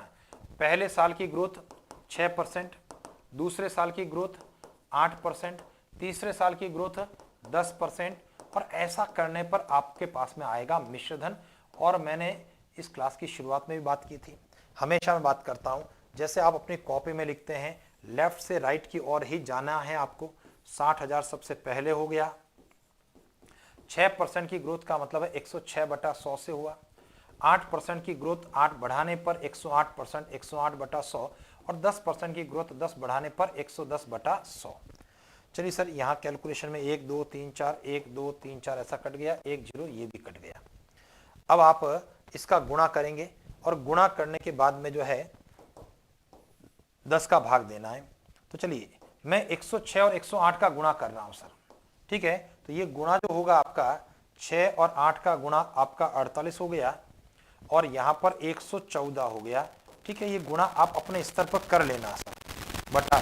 पहले साल की ग्रोथ 6%, दूसरे साल की ग्रोथ 8%, तीसरे साल की ग्रोथ 10%, और ऐसा करने पर आपके पास में आएगा मिश्र धन। और मैंने इस क्लास की शुरुआत में भी बात की थी, हमेशा मैं बात करता हूं, जैसे आप अपनी कॉपी में लिखते हैं लेफ्ट से राइट की ओर ही जाना है आपको। 60,000 सबसे पहले हो गया, 6% की ग्रोथ का मतलब है 106/100 से हुआ। 8% की ग्रोथ 8 बढ़ाने पर 108%, 108/100, और 10% की ग्रोथ 10 बढ़ाने पर 110/100। चलिए सर, यहाँ कैलकुलेशन में 1 2 3 4 1 2 3 4 ऐसा कट गया, 1 0 ये भी कट गया। अब आप इसका गुणा करेंगे और गुणा करने के बाद में जो है 10 का भाग देना है। तो चलिए मैं 106 और 108 का गुणा कर रहा हूं सर, ठीक है। तो ये गुणा जो होगा आपका 6 और 8 का गुणा आपका 48 हो गया, और यहां पर 114 हो गया, ठीक है। ये गुणा आप अपने स्तर पर कर लेना सर, बटा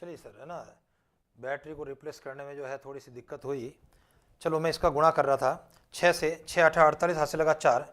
चलिए सर, है ना, बैटरी को रिप्लेस करने में जो है थोड़ी सी दिक्कत हुई। चलो मैं इसका गुणा कर रहा था, 6 से 6 8 48 हासिल लगा 4,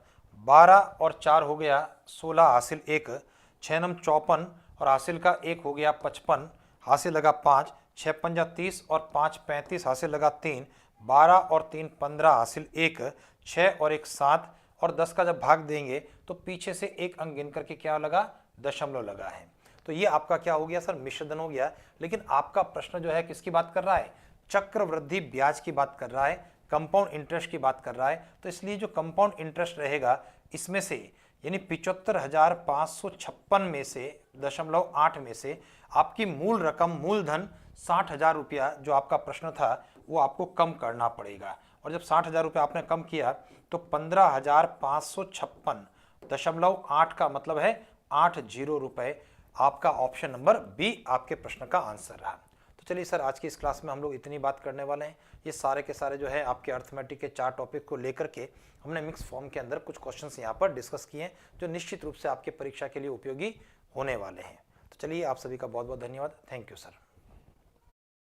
12 और 4 हो गया 16 हासिल 1, 6 नम 54 और हासिल का 1 हो गया 55 हासिल लगा 5, 6 पंजा 30 और 5 35 हासिल लगा 3, 12 और 3 15 हासिल 1, 6 और 1 7 और 10 का जब भाग देंगे तो पीछे से एक अंक गिन करके क्या लगा, दशमलव लगा है। तो ये आपका क्या हो गया सर, मिश्रधन हो गया। लेकिन आपका प्रश्न जो है किसकी बात कर रहा है, चक्रवृद्धि ब्याज की बात कर रहा है, कंपाउंड इंटरेस्ट की बात कर रहा है। तो इसलिए जो कंपाउंड इंटरेस्ट रहेगा इसमें से यानी 75,556 में से 0.8 में से आपकी मूल रकम, मूलधन 60,000 रुपया जो आपका प्रश्न था वो आपको कम करना पड़ेगा। और जब 60,000 रुपया आपने कम किया तो 15,556.8 का मतलब है 80 रुपए। आपका ऑप्शन नंबर बी आपके प्रश्न का आंसर रहा। तो चलिए सर, आज की इस क्लास में हम लोग इतनी बात करने वाले हैं। ये सारे के सारे जो है आपके अर्थमेटिक के 4 टॉपिक को लेकर के हमने मिक्स फॉर्म के अंदर कुछ क्वेश्चंस यहाँ पर डिस्कस किए हैं जो निश्चित रूप से आपके परीक्षा के लिए उपयोगी होने वाले हैं। तो चलिए, आप सभी का बहुत बहुत धन्यवाद। Thank you sir.